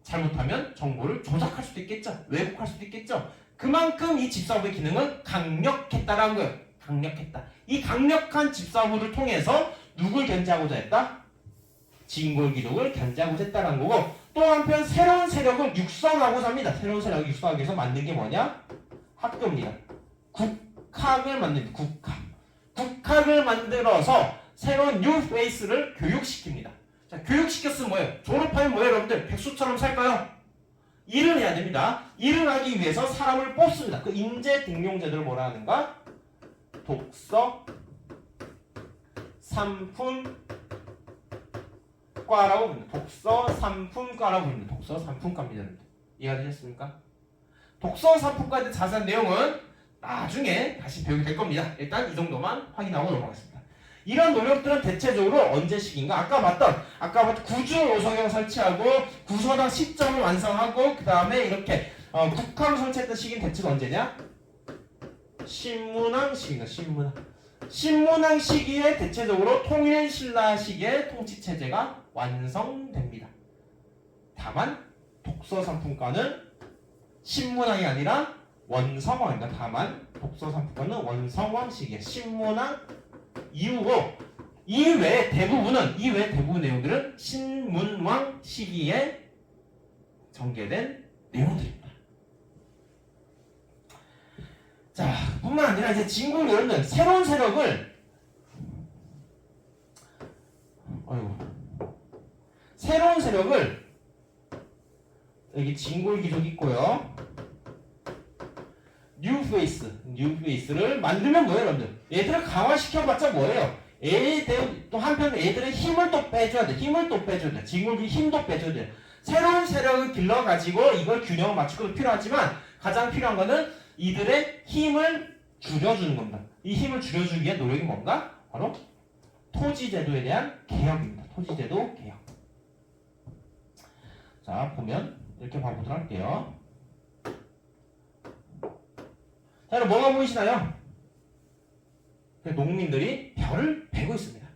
잘못하면 정보를 조작할 수도 있겠죠. 왜곡할 수도 있겠죠. 그만큼 이 집사부의 기능은 강력했다라는 거예요. 강력했다. 이 강력한 집사부를 통해서 누굴 견제하고자 했다? 진골기록을 견제하고자 했다는 거고, 또 한편 새로운 세력을 육성하고자 합니다. 새로운 세력을 육성하기 위해서 만든 게 뭐냐? 학교입니다. 국학을 만듭니다. 국학을 만들어서 새로운 뉴 페이스를 교육시킵니다. 자, 교육시켰으면 뭐예요? 졸업하면 뭐예요, 여러분들? 백수처럼 살까요? 일을 해야 됩니다. 일을 하기 위해서 사람을 뽑습니다. 그 인재 등용 제도를 뭐라 하는가? 독서 삼품과라고 부릅니다. 독서 삼품과라고 부릅니다. 독서 삼품과입니다. 이해가 되셨습니까? 독서 삼품과에 대한 자세한 내용은 나중에 다시 배우게 될 겁니다. 일단 이 정도만 확인하고 넘어가겠습니다. 이런 노력들은 대체적으로 언제식인가? 아까 봤던 구주 5성형 설치하고 구서당 10점을 완성하고 그 다음에 이렇게 국학을 설치했던 시기는 대체로 언제냐? 신문왕 시기입니다. 신문왕 시기에 대체적으로 통일신라 시기에 통치체제가 완성됩니다. 다만 독서상품과는 신문왕이 아니라 원성왕입니다. 다만 독서상품과는 원성왕 시기에 신문왕 이후고, 이외 대부분의 내용들은 신문왕 시기에 전개된 내용들입니다. 자, 뿐만 아니라 이제 진골기록은 새로운 세력을 여기 진골기록 있고요. 뉴페이스를 만들면 뭐예요, 여러분들? 얘들을 강화시켜봤자 뭐예요? 또 한편 애들의 힘을 또 빼줘야 돼. 진골기 힘도 빼줘야 돼. 새로운 세력을 길러가지고 이걸 균형을 맞추고 필요하지만 가장 필요한 거는 이들의 힘을 줄여주는 겁니다. 이 힘을 줄여주기 위한 노력이 뭔가? 바로 토지제도에 대한 개혁입니다. 토지제도 개혁. 자, 보면 이렇게 봐보도록 할게요. 자, 여러분 뭐가 보이시나요? 농민들이 벼를 베고 있습니다.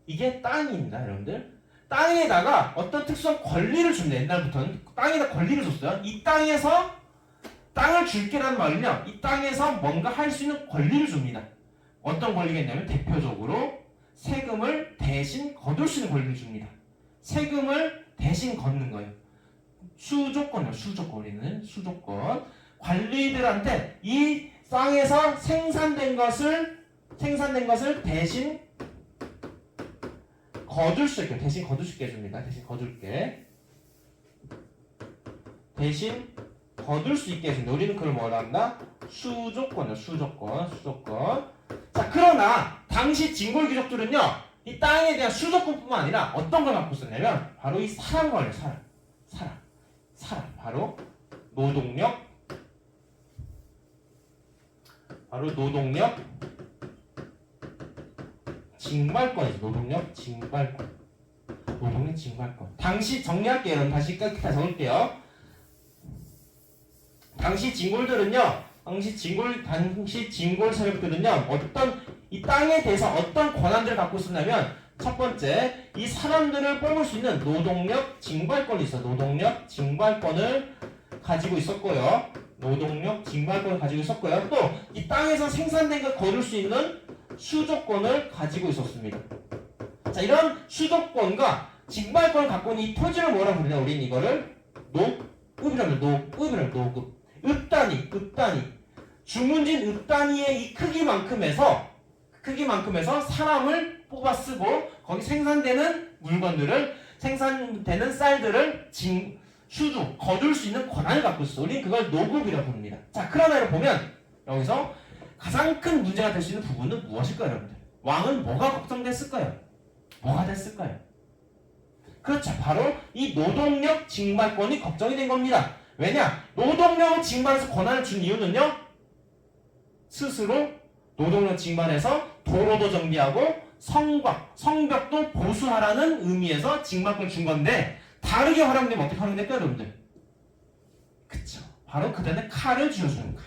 이게 땅입니다, 여러분들. 땅에다가 어떤 특수한 권리를 줍니다. 옛날부터는 땅에다 권리를 줬어요. 이 땅에서 땅을 줄게라는 말은요. 이 땅에서 뭔가 할 수 있는 권리를 줍니다. 어떤 권리가 있냐면 대표적으로 세금을 대신 거둘 수 있는 권리를 줍니다. 세금을 대신 걷는 거예요. 수조권이요. 수조권. 우리는 수조권. 관리들한테 이 땅에서 생산된 것을 대신 거둘 수 있게, 대신 거둘 수 있게 해줍니다. 대신 거둘게. 대신 거둘 수 있게 해줍니다. 우리는 그걸 뭐라 한다? 수조권이요. 수조권. 자, 그러나 당시 진골 귀족들은요, 이 땅에 대한 수조권뿐만 아니라 어떤 걸 갖고 있었냐면 바로 이 사람과를 사람. 바로 노동력 징발권이죠. 노동력 징발권. 당시 정리할게요. 여러분 다시 다 적을게요. 당시 진골 세력들은요, 어떤 이 땅에 대해서 어떤 권한들을 갖고 있었냐면 첫 번째, 이 사람들을 뽑을 수 있는 노동력 징발권이 있어. 노동력 징발권을 가지고 있었고요. 또 이 땅에서 생산된 걸 거둘 수 있는 수조권을 가지고 있었습니다. 자, 이런 수조권과 징발권을 갖고 있는 이 토지를 뭐라고 부르냐? 우리는 이거를 노급. 읍단위. 주문진 읍단위의 이 크기만큼에서 사람을 뽑아 쓰고 거기 생산되는 물건들을, 생산되는 쌀들을 거둘 수 있는 권한을 갖고 있어. 우리는 그걸 노급이라고 부릅니다. 자, 그러나 여러분 보면 여기서 가장 큰 문제가 될 수 있는 부분은 무엇일까요, 여러분들? 왕은 뭐가 걱정됐을까요? 뭐가 됐을까요? 그렇죠. 바로 이 노동력 징발권이 걱정이 된 겁니다. 왜냐? 노동력을 징발해서 권한을 준 이유는요, 스스로 노동력 징발해서 도로도 정비하고 성벽도 보수하라는 의미에서 징발권을 준 건데, 다르게 활용되면 어떻게 활용될까요, 여러분들? 그쵸. 바로 그다음에 칼을 쥐어주는 칼.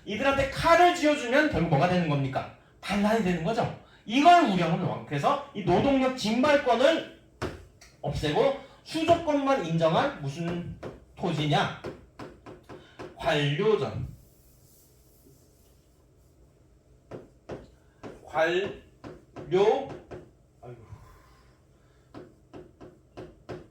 이들한테 칼을 쥐어주면 결국 뭐가 되는 겁니까? 반란이 되는 거죠. 이걸 우려하는 왕. 그래서 이 노동력 징발권을 없애고 수조권만 인정한 무슨 토지냐?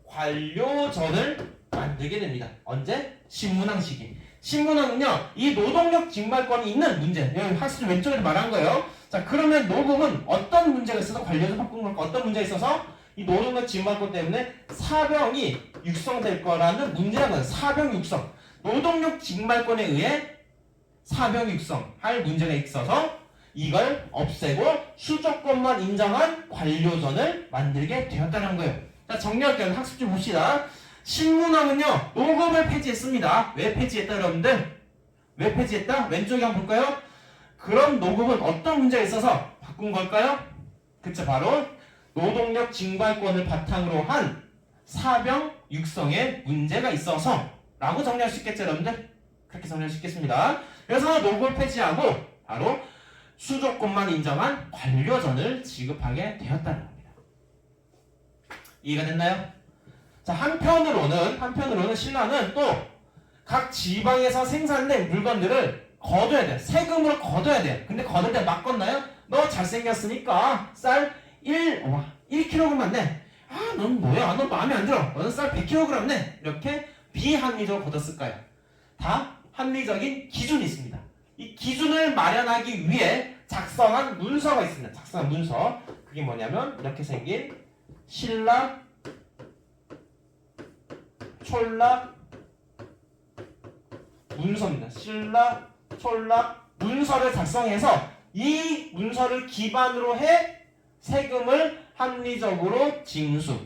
관료전을 만들게 됩니다. 언제? 신문왕 시기. 신문왕은요, 이 노동력 징발권이 있는 문제, 여기 학습 왼쪽에 말한 거예요. 자, 그러면 노급은 어떤 문제가 있어서 관료전 바꾼 걸까? 어떤 문제가 있어서 이 노동력 징발권 때문에 사병이 육성될 거라는 문제라는 거예요. 사병 육성. 노동력 징발권에 의해 사병 육성할 문제가 있어서 이걸 없애고 수조권만 인정한 관료전을 만들게 되었다는 거예요. 자, 정리할게요. 학습 좀 봅시다. 신문왕은요, 노급을 폐지했습니다. 왜 폐지했다, 여러분들? 왜 폐지했다? 왼쪽에 한번 볼까요? 그럼 노급은 어떤 문제가 있어서 바꾼 걸까요? 그쵸, 바로 노동력 징발권을 바탕으로 한 사병 육성에 문제가 있어서 라고 정리할 수 있겠죠, 여러분들? 그렇게 정리할 수 있겠습니다. 그래서 노급을 폐지하고 바로 수조권만 인정한 관료전을 지급하게 되었다는 겁니다. 이해가 됐나요? 자, 한편으로는 신라는 또 각 지방에서 생산된 물건들을 거둬야 돼. 세금으로 거둬야 돼. 근데 거둘 때 막 걷나요? 너 잘생겼으니까 쌀 1kg 내. 아, 넌 뭐야? 너 마음에 안 들어. 너는 쌀 100kg 내. 이렇게 비합리적으로 거뒀을까요? 다 합리적인 기준이 있습니다. 이 기준을 마련하기 위해 작성한 문서가 있습니다. 작성한 문서. 그게 뭐냐면 이렇게 생긴 신라 촌락 문서입니다. 신라 촌락 문서를 작성해서 이 문서를 기반으로 해 세금을 합리적으로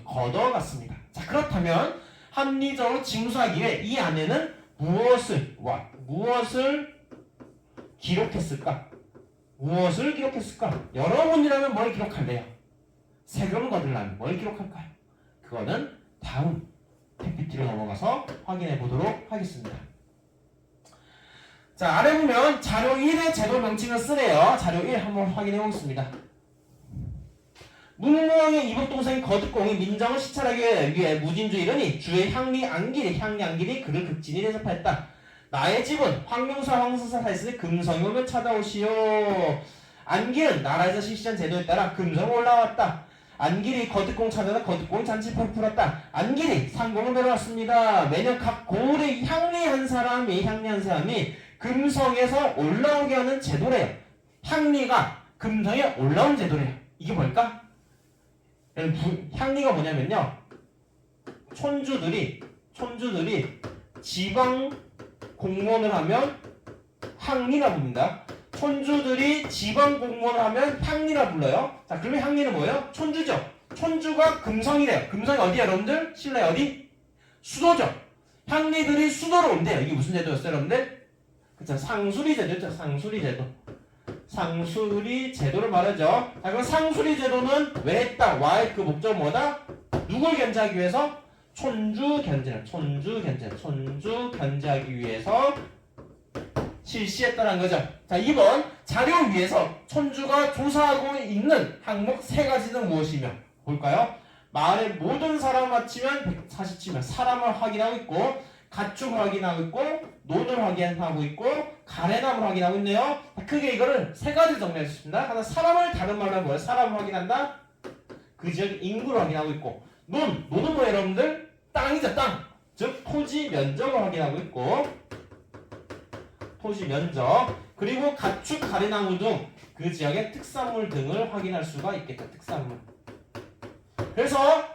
걷어갔습니다. 자, 그렇다면 합리적으로 징수하기 위해 이 안에는 무엇을 기록했을까? 여러분이라면 뭘 기록할래요? 세금을 거두려면 뭘 기록할까요? 그거는 다음 PPT로 넘어가서 확인해 보도록 하겠습니다. 자, 아래 보면 자료 1의 제도 명칭을 쓰래요. 자료 1 한번 확인해 보겠습니다. 문무왕의 이복 동생인 거득공이 민정을 시찰하기 위해 무진주 이르니 주의 향리 안길이 그를 극진히 대접하였다. 나의 집은 황룡사 황수사 사이스의 금성이 오면 찾아오시오. 안길은 나라에서 실시한 제도에 따라 금성에 올라왔다. 안길이 거득공 찾아다 거득공 잔치를 풀었다. 안길이 상공을 내려왔습니다. 매년 각 고을의 향리한 사람이 금성에서 올라오게 하는 제도래요. 향리가 금성에 올라온 제도래요. 이게 뭘까? 향리가 뭐냐면요, 촌주들이 지방 공무원을 하면 향리라 부릅니다. 촌주들이 지방 공무원을 하면 향리라 불러요. 자, 그러면 향리는 뭐예요? 촌주죠. 촌주가 금성이래요. 금성이 어디야, 여러분들? 신라의 어디? 수도죠. 향리들이 수도로 온대요. 이게 무슨 제도였어요, 여러분들? 그쵸, 상수리 제도죠. 상수리 제도를 말하죠. 자, 그럼 상수리 제도는 왜 했다? 와의 그 목적은 뭐다? 누굴 견제하기 위해서? 촌주 견제하기 위해서 실시했다는 거죠. 자, 2번 자료 위에서 촌주가 조사하고 있는 항목 3가지는 무엇이며 볼까요? 마을의 모든 사람을 합치면 147명, 사람을 확인하고 있고, 가축을 확인하고 있고, 논을 확인하고 있고, 가래나무를 확인하고 있네요. 크게 이거를 3가지 정리할 수 있습니다. 하나, 사람을 다른 말로 하면 뭐예요? 사람을 확인한다. 그 지역 인구를 확인하고 있고, 논은 뭐예요, 여러분들? 땅이죠, 땅. 즉 토지 면적을 확인하고 있고, 토지 면적, 그리고 가축, 가래나무 등 그 지역의 특산물 등을 확인할 수가 있겠다. 특산물. 그래서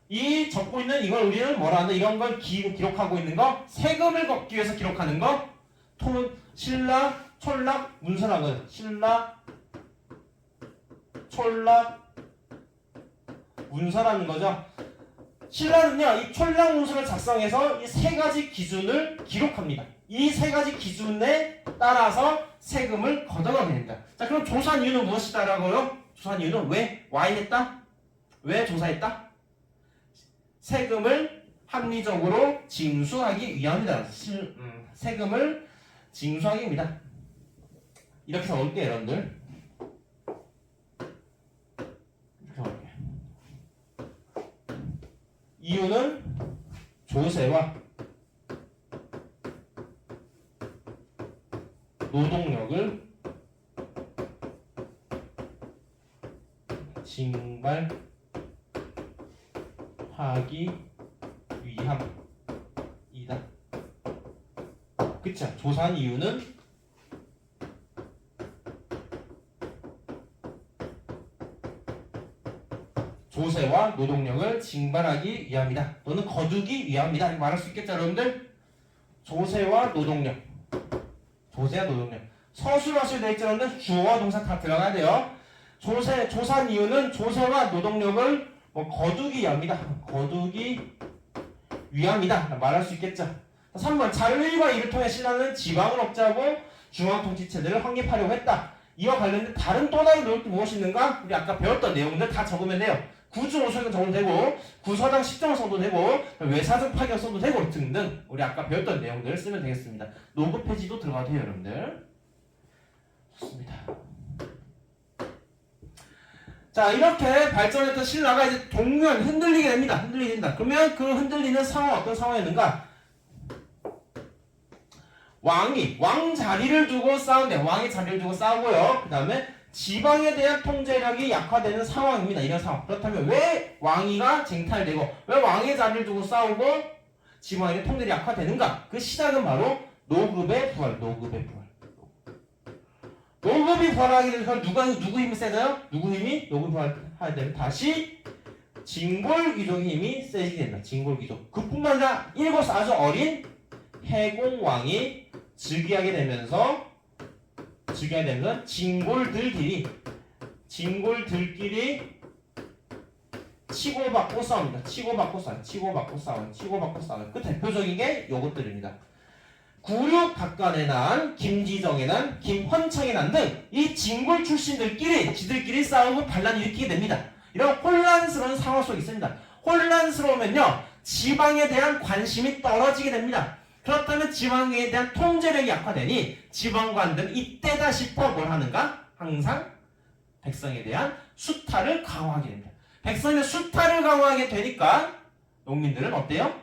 이 적고 있는 이걸 우리는 뭐라 하는데, 이런 걸 기록하고 있는 거, 세금을 걷기 위해서 기록하는 거, 신라, 촌락, 문서라는 신라, 촌락, 문서라는 거죠. 신라는요, 이 촌락 문서를 작성해서 이 3가지 기준을 기록합니다. 이 3가지 기준에 따라서 세금을 걷어가게 됩니다. 자, 그럼 조사한 이유는 무엇이다라고요? 조사한 이유는 왜 와인했다? 왜 조사했다? 세금을 합리적으로 징수하기 위함이다. 세금을 징수하기 위함이다. 이렇게 적을게요, 여러분들. 이렇게 적을게요. 이유는 조세와 노동력을 징발하기 위함이다. 그쵸? 조사한 이유는 조세와 노동력을 징발하기 위함이다. 또는 거두기 위함이다. 이렇게 말할 수 있겠죠, 여러분들? 조세와 노동력. 서술화술 되어 있죠, 여러분들? 주어와 동사 다 들어가야 돼요. 조사한 이유는 조세와 노동력을 거두기 위함이다. 거두기 위함이다. 말할 수 있겠죠. 3번 자료 1과 2를 통해 신라는 지방을 억제하고 중앙통치체제를 확립하려고 했다. 이와 관련된 다른 또 다른 노력도 무엇이 있는가? 우리 아까 배웠던 내용들 다 적으면 돼요. 구중 5소견 적어도 되고, 구서당 10점을 써도 되고, 외사적 파견 써도 되고 등등 우리 아까 배웠던 내용들을 쓰면 되겠습니다. 노급 폐지도 들어가도 돼요, 여러분들. 좋습니다. 자, 이렇게 발전했던 신라가 이제 동면 흔들리게 됩니다. 그러면 그 흔들리는 상황, 어떤 상황이었는가? 왕 자리를 두고 싸운대. 왕이 자리를 두고 싸우고요. 그 다음에 지방에 대한 통제력이 약화되는 상황입니다. 이런 상황. 그렇다면 왜 왕위가 쟁탈되고, 왜 왕의 자리를 두고 싸우고 지방의 통제력이 약화되는가? 그 시작은 바로 노급의 부활. 노급이 부활하게 되면 누구 힘이 세져요? 노급이 부활하게 되면 다시 진골귀족의 힘이 세지게 된다. 진골귀족. 그뿐만 아니라 일곱 아주 어린 해공왕이 즉위하게 되면서 진골들끼리 치고받고 싸웁니다. 치고받고 싸워요. 그 대표적인 게 요것들입니다. 구륙박간의 난, 김지정의 난, 김헌창의 난 등 이 진골 출신들끼리 지들끼리 싸우고 반란을 일으키게 됩니다. 이런 혼란스러운 상황 속에 있습니다. 혼란스러우면요, 지방에 대한 관심이 떨어지게 됩니다. 그렇다면 지방에 대한 통제력이 약화되니 지방관들은 이때다 싶어 뭘 하는가? 항상 백성에 대한 수탈을 강화하게 됩니다. 백성의 수탈을 강화하게 되니까 농민들은 어때요?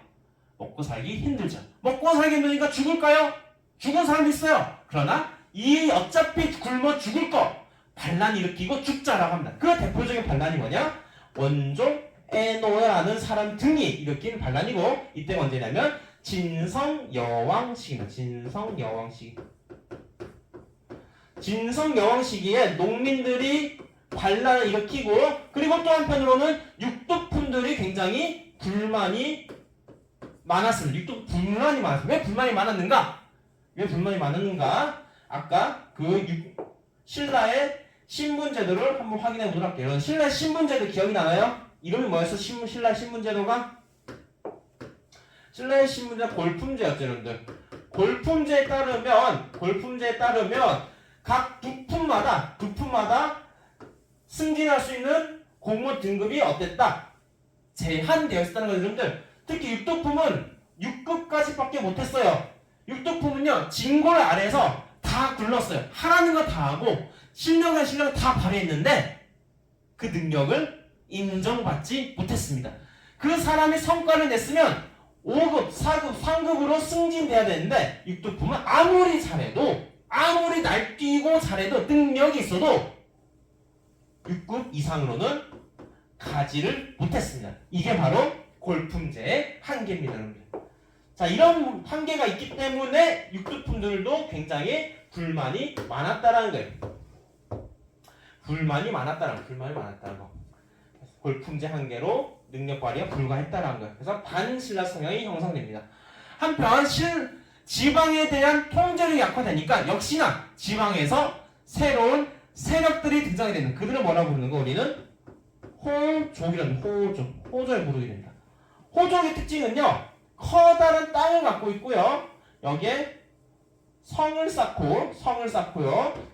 먹고 살기 힘들죠. 먹고 살기 힘드니까 죽을까요? 죽은 사람도 있어요. 그러나 이 어차피 굶어 죽을 거 반란 일으키고 죽자라고 합니다. 그 대표적인 반란이 뭐냐? 원종 에노라는 사람 등이 일으킨 반란이고, 이때가 언제냐면 진성여왕 시기입니다. 진성여왕 시기에 농민들이 반란을 일으키고, 그리고 또 한편으로는 육두품들이 굉장히 불만이 많았습니다. 불만이 많았습니다. 왜 불만이 많았는가? 아까 신라의 신분제도를 한번 확인해 보도록 할게요. 신라의 신분제도 기억이 나나요? 이름이 뭐였어? 신라의 신분제도가? 신라의 신분제가 골품제였죠, 여러분들. 골품제에 따르면 각 두품마다 승진할 수 있는 공무원 등급이 어땠다? 제한되어 있었다는 거죠, 여러분들. 특히 육두품은 6급까지밖에 못했어요. 육두품은요, 진골 아래에서 다 굴렀어요. 하라는 거 다 하고 실력을 다 발휘했는데 그 능력을 인정받지 못했습니다. 그 사람이 성과를 냈으면 5급, 4급, 3급으로 승진돼야 되는데, 육두품은 아무리 날뛰고 잘해도 능력이 있어도 6급 이상으로는 가지를 못했습니다. 이게 바로 골품제의 한계입니다, 여러분들. 자, 이런 한계가 있기 때문에 육두품들도 굉장히 불만이 많았다라는 거예요. 불만이 많았다는 거. 골품제 한계로 능력 발휘가 불가했다라는 거예요. 그래서 반신라 성향이 형성됩니다. 한편 지방에 대한 통제력이 약화되니까 역시나 지방에서 새로운 세력들이 등장이 되는, 그들을 뭐라고 부르는 거? 우리는 호족을 부르게 됩니다. 호족의 특징은요, 커다란 땅을 갖고 있고요, 여기에 성을 쌓고요,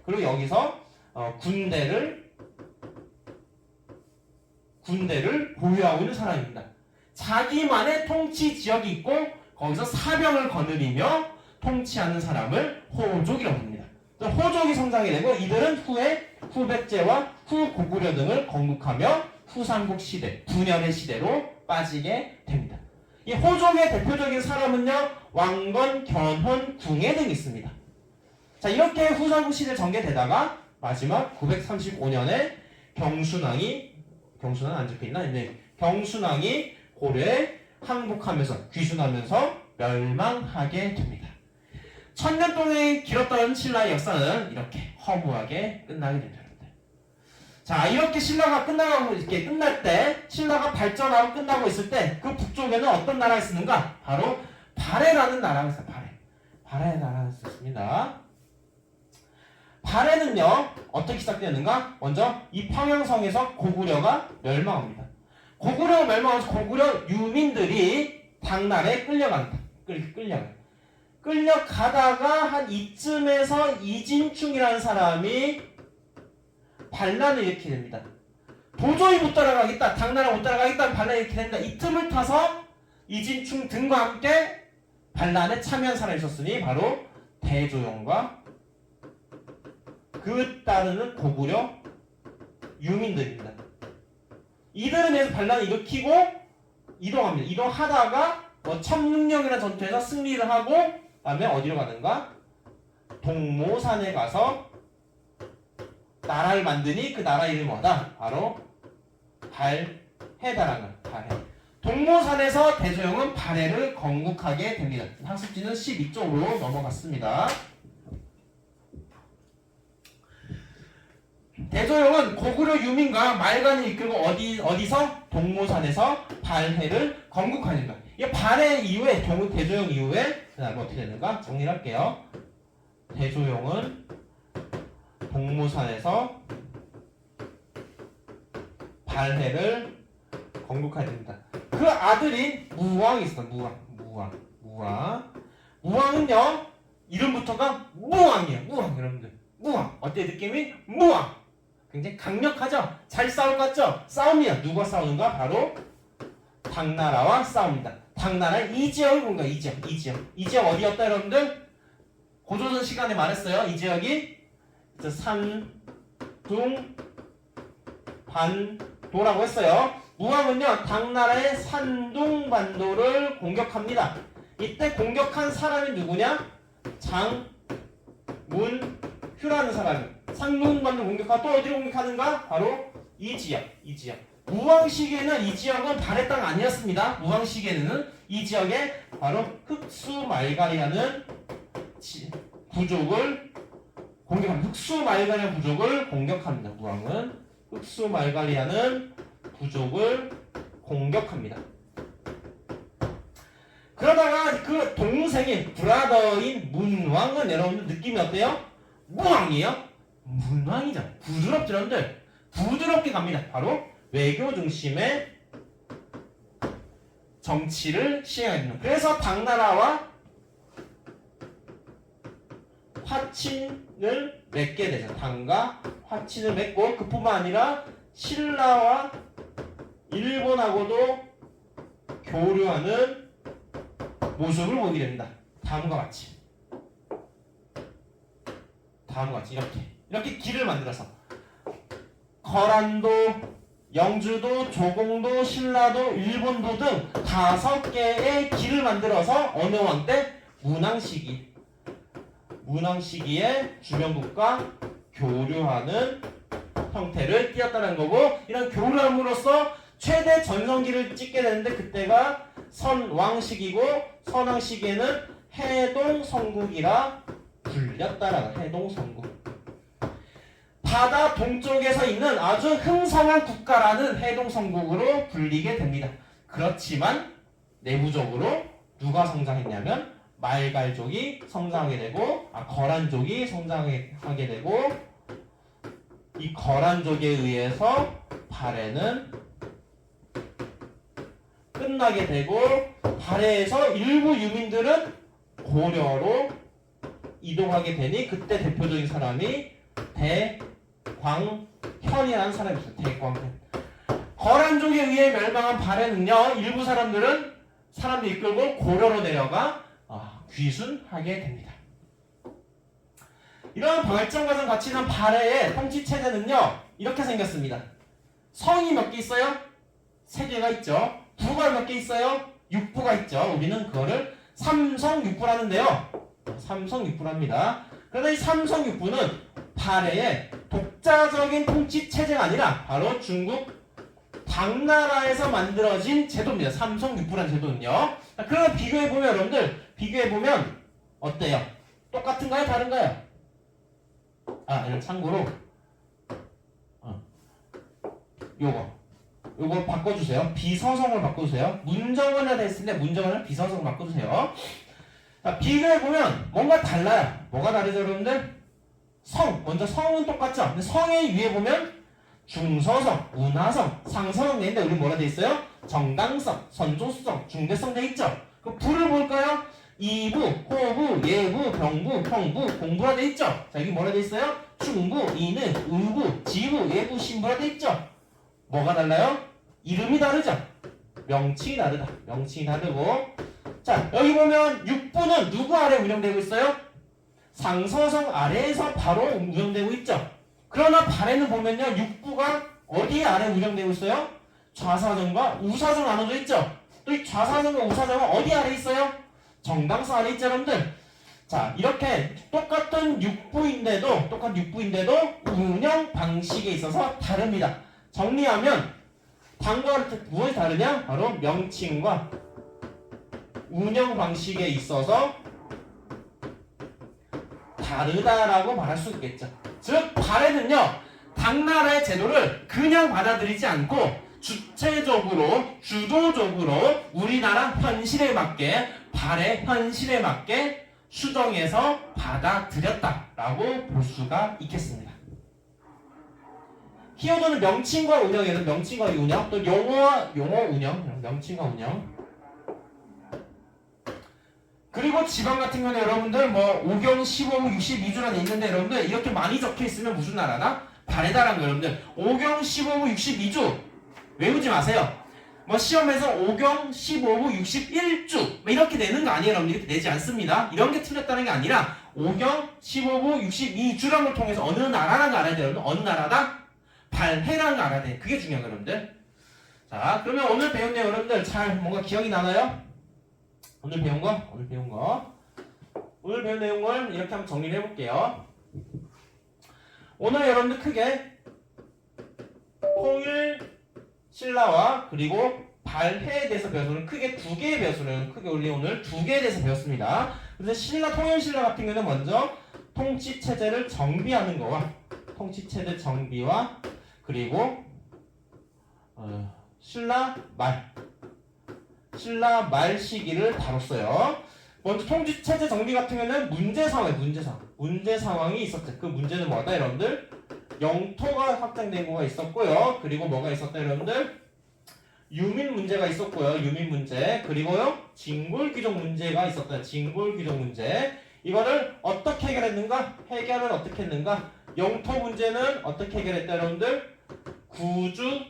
그리고 여기서 군대를 보유하고 있는 사람입니다. 자기만의 통치 지역이 있고 거기서 사병을 거느리며 통치하는 사람을 호족이라고 합니다. 호족이 성장이 되고, 이들은 후에 후백제와 후고구려 등을 건국하며 후삼국 시대, 분열의 시대로 빠지게 됩니다. 이 호족의 대표적인 사람은요, 왕건, 견훤, 궁예 등이 있습니다. 자, 이렇게 후삼국 시대 전개되다가 마지막 935년에 경순왕이 안 적혀있나? 네. 경순왕이 고려에 항복하면서 귀순하면서 멸망하게 됩니다. 1000년 동안 길었던 신라의 역사는 이렇게 허무하게 끝나게 됩니다. 자, 이렇게 신라가 끝날 때, 신라가 발전하고 끝나고 있을 때, 그 북쪽에는 어떤 나라가 있었는가? 바로 발해라는 나라가 있어요. 발해의 나라가 있었습니다. 발해는요, 어떻게 시작되는가? 먼저 이 평양성에서 고구려가 멸망합니다. 고구려가 멸망하면서 고구려 유민들이 당나라에 끌려가다가 한 이쯤에서 이진충이라는 사람이 반란을 일으키게 됩니다. 도저히 못 따라가겠다, 당나라 못 따라가겠다, 반란을 일으키게 됩니다. 이 틈을 타서 이진충 등과 함께 반란에 참여한 사람이 있었으니 바로 대조영과 그 따르는 고구려 유민들입니다. 이들에 대해서 반란을 일으키고 이동합니다. 이동하다가 천문령이라는 전투에서 승리를 하고, 그다음에 어디로 가는가? 동모산에 가서 나라를 만드니 그 나라 이름이 뭐다? 바로 발해다라는 발해. 동모산에서 대조영은 발해를 건국하게 됩니다. 학습지는 12쪽으로 넘어갔습니다. 대조영은 고구려 유민과 말간을 이끌고 어디서? 동모산에서 발해를 건국하니까. 이 발해 이후에, 대조영 이후에 그 다음에 어떻게 되는가? 정리를 할게요. 대조영은 동모산에서 발해를 건국하게 됩니다. 그 아들인 무왕이 있어. 무왕은요, 이름부터가 무왕이에요. 여러분들. 무왕. 어때 느낌이? 무왕. 굉장히 강력하죠? 잘 싸울 것 같죠? 싸움이야. 누가 싸우는가? 바로 당나라와 싸웁니다. 당나라의 이 지역이 뭔가? 이 지역 어디였다, 여러분들? 고조선 시간에 말했어요. 이 지역이 산둥, 도라고 했어요. 무왕은요 당나라의 산둥반도를 공격합니다. 이때 공격한 사람이 누구냐? 장문휴라는 사람이 산둥반도 공격하고 또 어디를 공격하는가? 바로 이 지역. 무왕 시기에는 이 지역은 발해 땅 아니었습니다. 무왕 시기에는 이 지역에 바로 흑수말갈이라는 부족을 공격합니다. 흑수말갈이라는 부족을 공격합니다. 무왕은 흑수말갈이라는 부족을 공격합니다. 그러다가 그 동생인 브라더인 문왕은 여러분들 느낌이 어때요? 무왕이에요? 문왕이죠. 부드럽죠, 여러분들. 부드럽게 갑니다. 바로 외교 중심의 정치를 시행하게 됩니다. 그래서 당나라와 화친을 맺게 되죠. 당과 화친을 맺고 그뿐만 아니라 신라와 일본하고도 교류하는 모습을 보게 됩니다. 다음과 같이 이렇게 길을 만들어서 거란도, 영주도, 조공도, 신라도, 일본도 등 5개의 길을 만들어서 어느 왕 때? 문왕 시기에 주변국과 교류하는 형태를 띄었다는 거고, 이런 교류함으로써 최대 전성기를 찍게 되는데 그때가 선왕 시기고, 선왕 시기에는 해동성국이라 불렸다라는 해동성국. 바다 동쪽에서 있는 아주 흥성한 국가라는 해동성국으로 불리게 됩니다. 그렇지만 내부적으로 누가 성장했냐면 말갈족이 성장하게 되고 거란족이 성장하게 되고, 이 거란족에 의해서 발해는 끝나게 되고, 발해에서 일부 유민들은 고려로 이동하게 되니 그때 대표적인 사람이 대광현이라는 사람이 있어요. 대광현. 거란족에 의해 멸망한 발해는요, 일부 사람들 이끌고 고려로 내려가 귀순하게 됩니다. 이런 발전과정 같이 있는 발해의 통치 체제는요 이렇게 생겼습니다. 성이 몇 개 있어요? 3개가 있죠. 부가 몇 개 있어요? 6부가 있죠. 우리는 그거를 삼성육부라는데요. 삼성육부랍니다. 그런데 이 삼성육부는 발해의 독자적인 통치 체제가 아니라 바로 중국 당나라에서 만들어진 제도입니다. 삼성육부라는 제도는요. 그럼 비교해보면 여러분들, 비교해보면 어때요? 똑같은가요? 다른가요? 이런 참고로 요거 바꿔주세요. 비서성을 바꿔주세요. 문정원을 됐을 때 문정원을 비서성을 바꿔주세요. 자, 비교해보면 뭔가 달라요. 뭐가 다르죠, 여러분들? 먼저 성은 똑같죠? 근데 성의 위에 보면 중서성, 운하성, 상서성 되는데 우리 뭐라 돼 있어요? 정당성, 선조수성, 중대성 돼 있죠? 그 부를 볼까요? 이부, 호부, 예부, 병부, 형부, 공부라 돼 있죠? 자, 여기 뭐라 돼 있어요? 충부, 인은, 의부, 지부, 예부, 신부라 돼 있죠? 뭐가 달라요? 이름이 다르죠? 명칭이 다르다. 명칭이 다르고. 자, 여기 보면 육부는 누구 아래 운영되고 있어요? 상서성 아래에서 바로 운영되고 있죠. 그러나 발해는 보면요, 육부가 어디 아래 운영되고 있어요? 좌사정과 우사정 나눠져 있죠. 또 이 좌사정과 우사정은 어디 아래 있어요? 정당서 아래 있죠, 여러분들. 자, 이렇게 똑같은 육부인데도 운영 방식에 있어서 다릅니다. 정리하면 당과 무엇이 다르냐? 바로 명칭과 운영 방식에 있어서 다르다라고 말할 수 있겠죠. 즉 발해는요, 당나라의 제도를 그냥 받아들이지 않고 주도적으로 우리나라 현실에 맞게, 발해 현실에 맞게 수정해서 받아들였다라고 볼 수가 있겠습니다. 키워드는 명칭과 운영이에요. 명칭과 운영, 또 용어 운영, 명칭과 운영. 그리고 지방 같은 경우는 여러분들 5경, 15부, 62주라는 게 있는데 여러분들 이렇게 많이 적혀 있으면 무슨 나라나? 발해다라는 거예요. 여러분들 5경, 15부, 62주 외우지 마세요. 시험에서 5경, 15부, 61주 이렇게 내는 거 아니에요. 여러분들 이렇게 내지 않습니다. 이런 게 틀렸다는 게 아니라 5경, 15부, 62주라는 걸 통해서 어느 나라라는 거 알아야 돼요. 여러분 어느 나라다? 발해라는 걸 알아야 돼. 그게 중요한 여러분들. 자, 그러면 오늘 배운 내용 여러분들 잘 뭔가 기억이 나나요? 오늘 배운 거? 오늘 배운 내용을 이렇게 한번 정리를 해볼게요. 오늘 여러분들 크게 통일 신라와 그리고 발해에 대해서 배웠어요. 크게 두 개의 배웠어요. 크게 오늘 두 개에 대해서 배웠습니다. 그래서 신라, 통일 신라 같은 경우는 먼저 통치 체제를 정비하는 거와 통치체제 정비와 그리고 신라 말 시기를 다뤘어요. 먼저 통치체제 정비 같은 경우는 문제 상황이 있었죠. 그 문제는 뭐다 여러분들? 영토가 확장된 거가 있었고요. 그리고 뭐가 있었다 여러분들? 유민 문제가 있었고요. 유민 문제. 그리고요 진골 귀족 문제가 있었다. 진골 귀족 문제. 이거를 어떻게 해결했는가? 해결은 어떻게 했는가? 영토 문제는 어떻게 해결했다 여러분들? 구주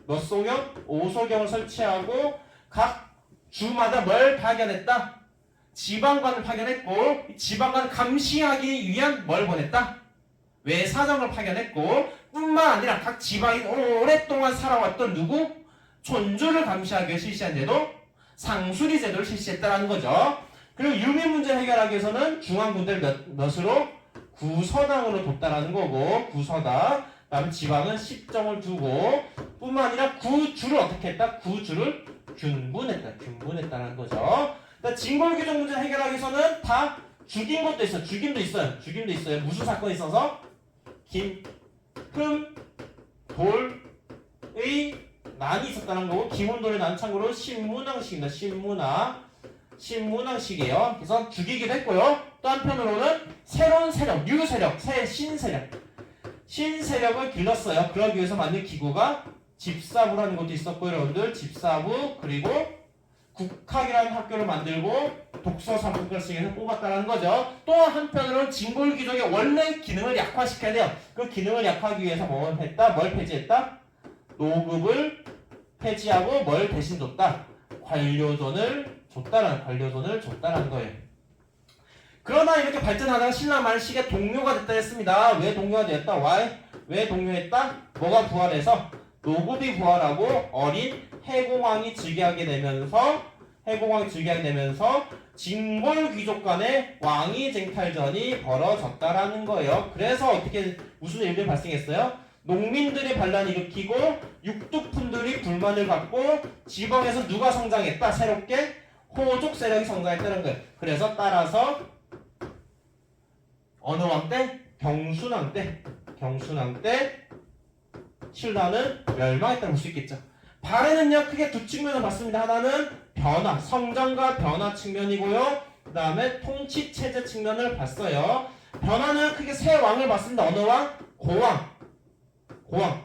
몇 소경? 5소경을 설치하고 각 주마다 뭘 파견했다? 지방관을 파견했고 지방관 감시하기 위한 뭘 보냈다? 외사정을 파견했고 뿐만 아니라 각 지방이 오랫동안 살아왔던 누구? 촌주를 감시하기 위해 실시한 제도 상수리 제도를 실시했다는 거죠. 그리고 유민 문제 해결하기 위해서는 중앙군대를 몇으로? 구서당으로 뒀다라는 거고 구서당. 그다음에 지방은 십정을 두고 뿐만 아니라 구주를 어떻게 했다? 구주를 균분했다는 거죠. 진골규정 문제 해결하기 위해서는 다 죽인 것도 있어요. 죽임도 있어요. 무슨 사건이 있어서? 김, 흠, 돌의 난이 있었다는 거고 김훈돌의 난 참고로 신문왕식입니다. 신문왕식이에요. 그래서 죽이기도 했고요. 또 한편으로는 새로운 세력, 뉴 세력, 신세력을 길렀어요. 그러기 위해서 만든 기구가 집사부라는 것도 있었고 여러분들 집사부 그리고 국학이라는 학교를 만들고 독서 3국가씩에서 뽑았다는 거죠. 또 한편으로는 진골귀족의 원래 기능을 약화시켜야 돼요. 그 기능을 약화하기 위해서 뭘 폐지했다? 노급을 폐지하고 뭘 대신 줬다? 관료존을 줬다라는 거예요. 그러나 이렇게 발전하다가 신라 말식의 동료가 됐다 했습니다. 왜 동료가 되었다? 왜 동료했다? 뭐가 부활해서? 노급이 부활하고 어린 해공왕이 즉위하게 되면서 진골 귀족 간의 왕위 쟁탈전이 벌어졌다라는 거예요. 그래서 어떻게 무슨 일들이 발생했어요? 농민들이 반란을 일으키고 육두푼들이 불만을 갖고 지방에서 누가 성장했다? 새롭게 호족 세력이 성장했다는 거예요. 그래서 따라서 어느 왕 때? 경순왕 때 신라는 멸망했다고 볼 수 있겠죠. 발해는요 크게 두 측면을 봤습니다. 하나는 변화, 성장과 변화 측면이고요. 그 다음에 통치 체제 측면을 봤어요. 변화는 크게 세 왕을 봤습니다. 어느 왕? 고왕,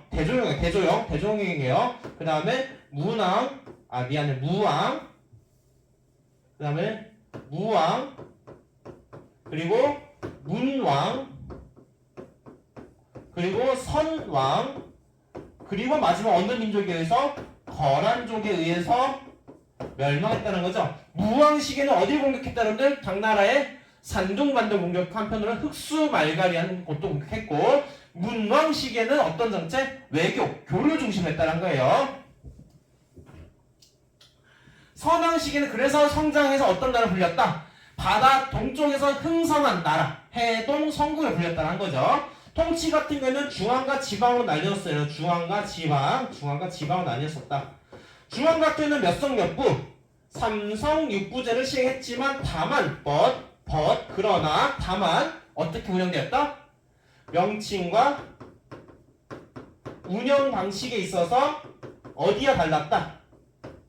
대조영이에요. 그 다음에 무왕, 그 다음에 무왕, 그리고 문왕, 그리고 선왕, 그리고 마지막 어느 민족에 의해서? 거란족에 의해서 멸망했다는 거죠. 무왕 시기에는 어디를 공격했다는들? 당나라의 산둥반도 공격, 한편으로는 흑수말가리한 곳도 공격했고, 문왕 시기에는 어떤 정책? 외교, 교류 중심으로 했다는 거예요. 선왕 시기는 그래서 성장해서 어떤 나라를 불렸다? 바다 동쪽에서 흥성한 나라, 해동 성국을 불렸다는 거죠. 통치 같은 경우는 중앙과 지방으로 나뉘었어요. 중앙과 지방으로 나뉘었었다. 중앙 같은 경우는 몇 성 몇 부? 삼성 육부제를 시행했지만 다만 그러나 어떻게 운영되었다? 명칭과 운영 방식에 있어서 어디가 달랐다?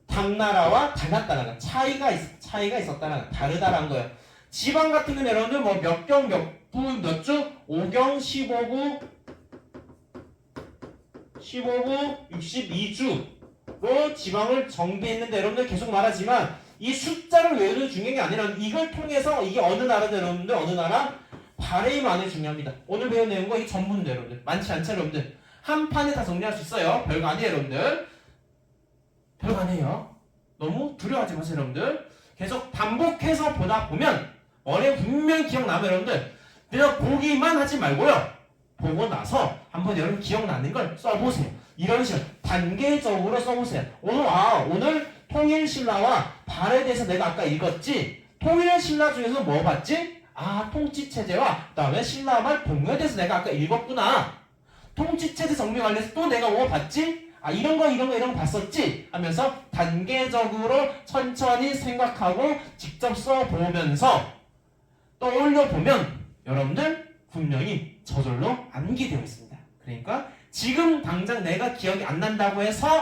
당나라와 달랐다는 거. 차이가 있었다는 거. 다르다는 거예요. 지방 같은 경우는 여러분들 뭐 몇 경 몇 부 몇 주? 5경 15부 62주로 지방을 정비했는데 여러분들 계속 말하지만 이 숫자를 외우는 중요한 게 아니라 이걸 통해서 이게 어느 나라든 여러분들 어느 나라? 발해만이 중요합니다. 오늘 배운 내용과 이 전문인데 여러분들 많지 않죠 여러분들? 한 판에 다 정리할 수 있어요. 별거 아니에요 여러분들. 별거 아니에요. 너무 두려워하지 마세요 여러분들. 계속 반복해서 보다 보면 머리에 분명히 기억나면 여러분들 그냥 보기만 하지 말고요. 보고 나서 한번 여러분 기억나는 걸 써보세요. 이런 식으로 단계적으로 써보세요. 오늘 통일신라와 발에 대해서 내가 아까 읽었지. 통일신라 중에서 뭐 봤지? 통치체제와 그 다음에 신라말 동요에 대해서 내가 아까 읽었구나. 통치체제 정비 관련해서 또 내가 뭐 봤지? 이런 거 봤었지? 하면서 단계적으로 천천히 생각하고 직접 써보면서 떠올려보면 여러분들 분명히 저절로 암기되어 있습니다. 그러니까 지금 당장 내가 기억이 안 난다고 해서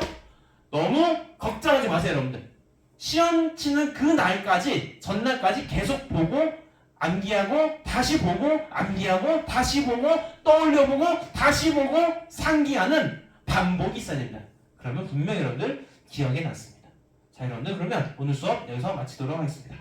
너무 걱정하지 마세요, 여러분들. 시험 치는 그 날까지, 전날까지 계속 보고 암기하고 다시 보고 암기하고 다시 보고 떠올려보고 다시 보고 상기하는 반복이 있어야 됩니다. 그러면 분명히 여러분들 기억에 남습니다. 자, 여러분들 그러면 오늘 수업 여기서 마치도록 하겠습니다.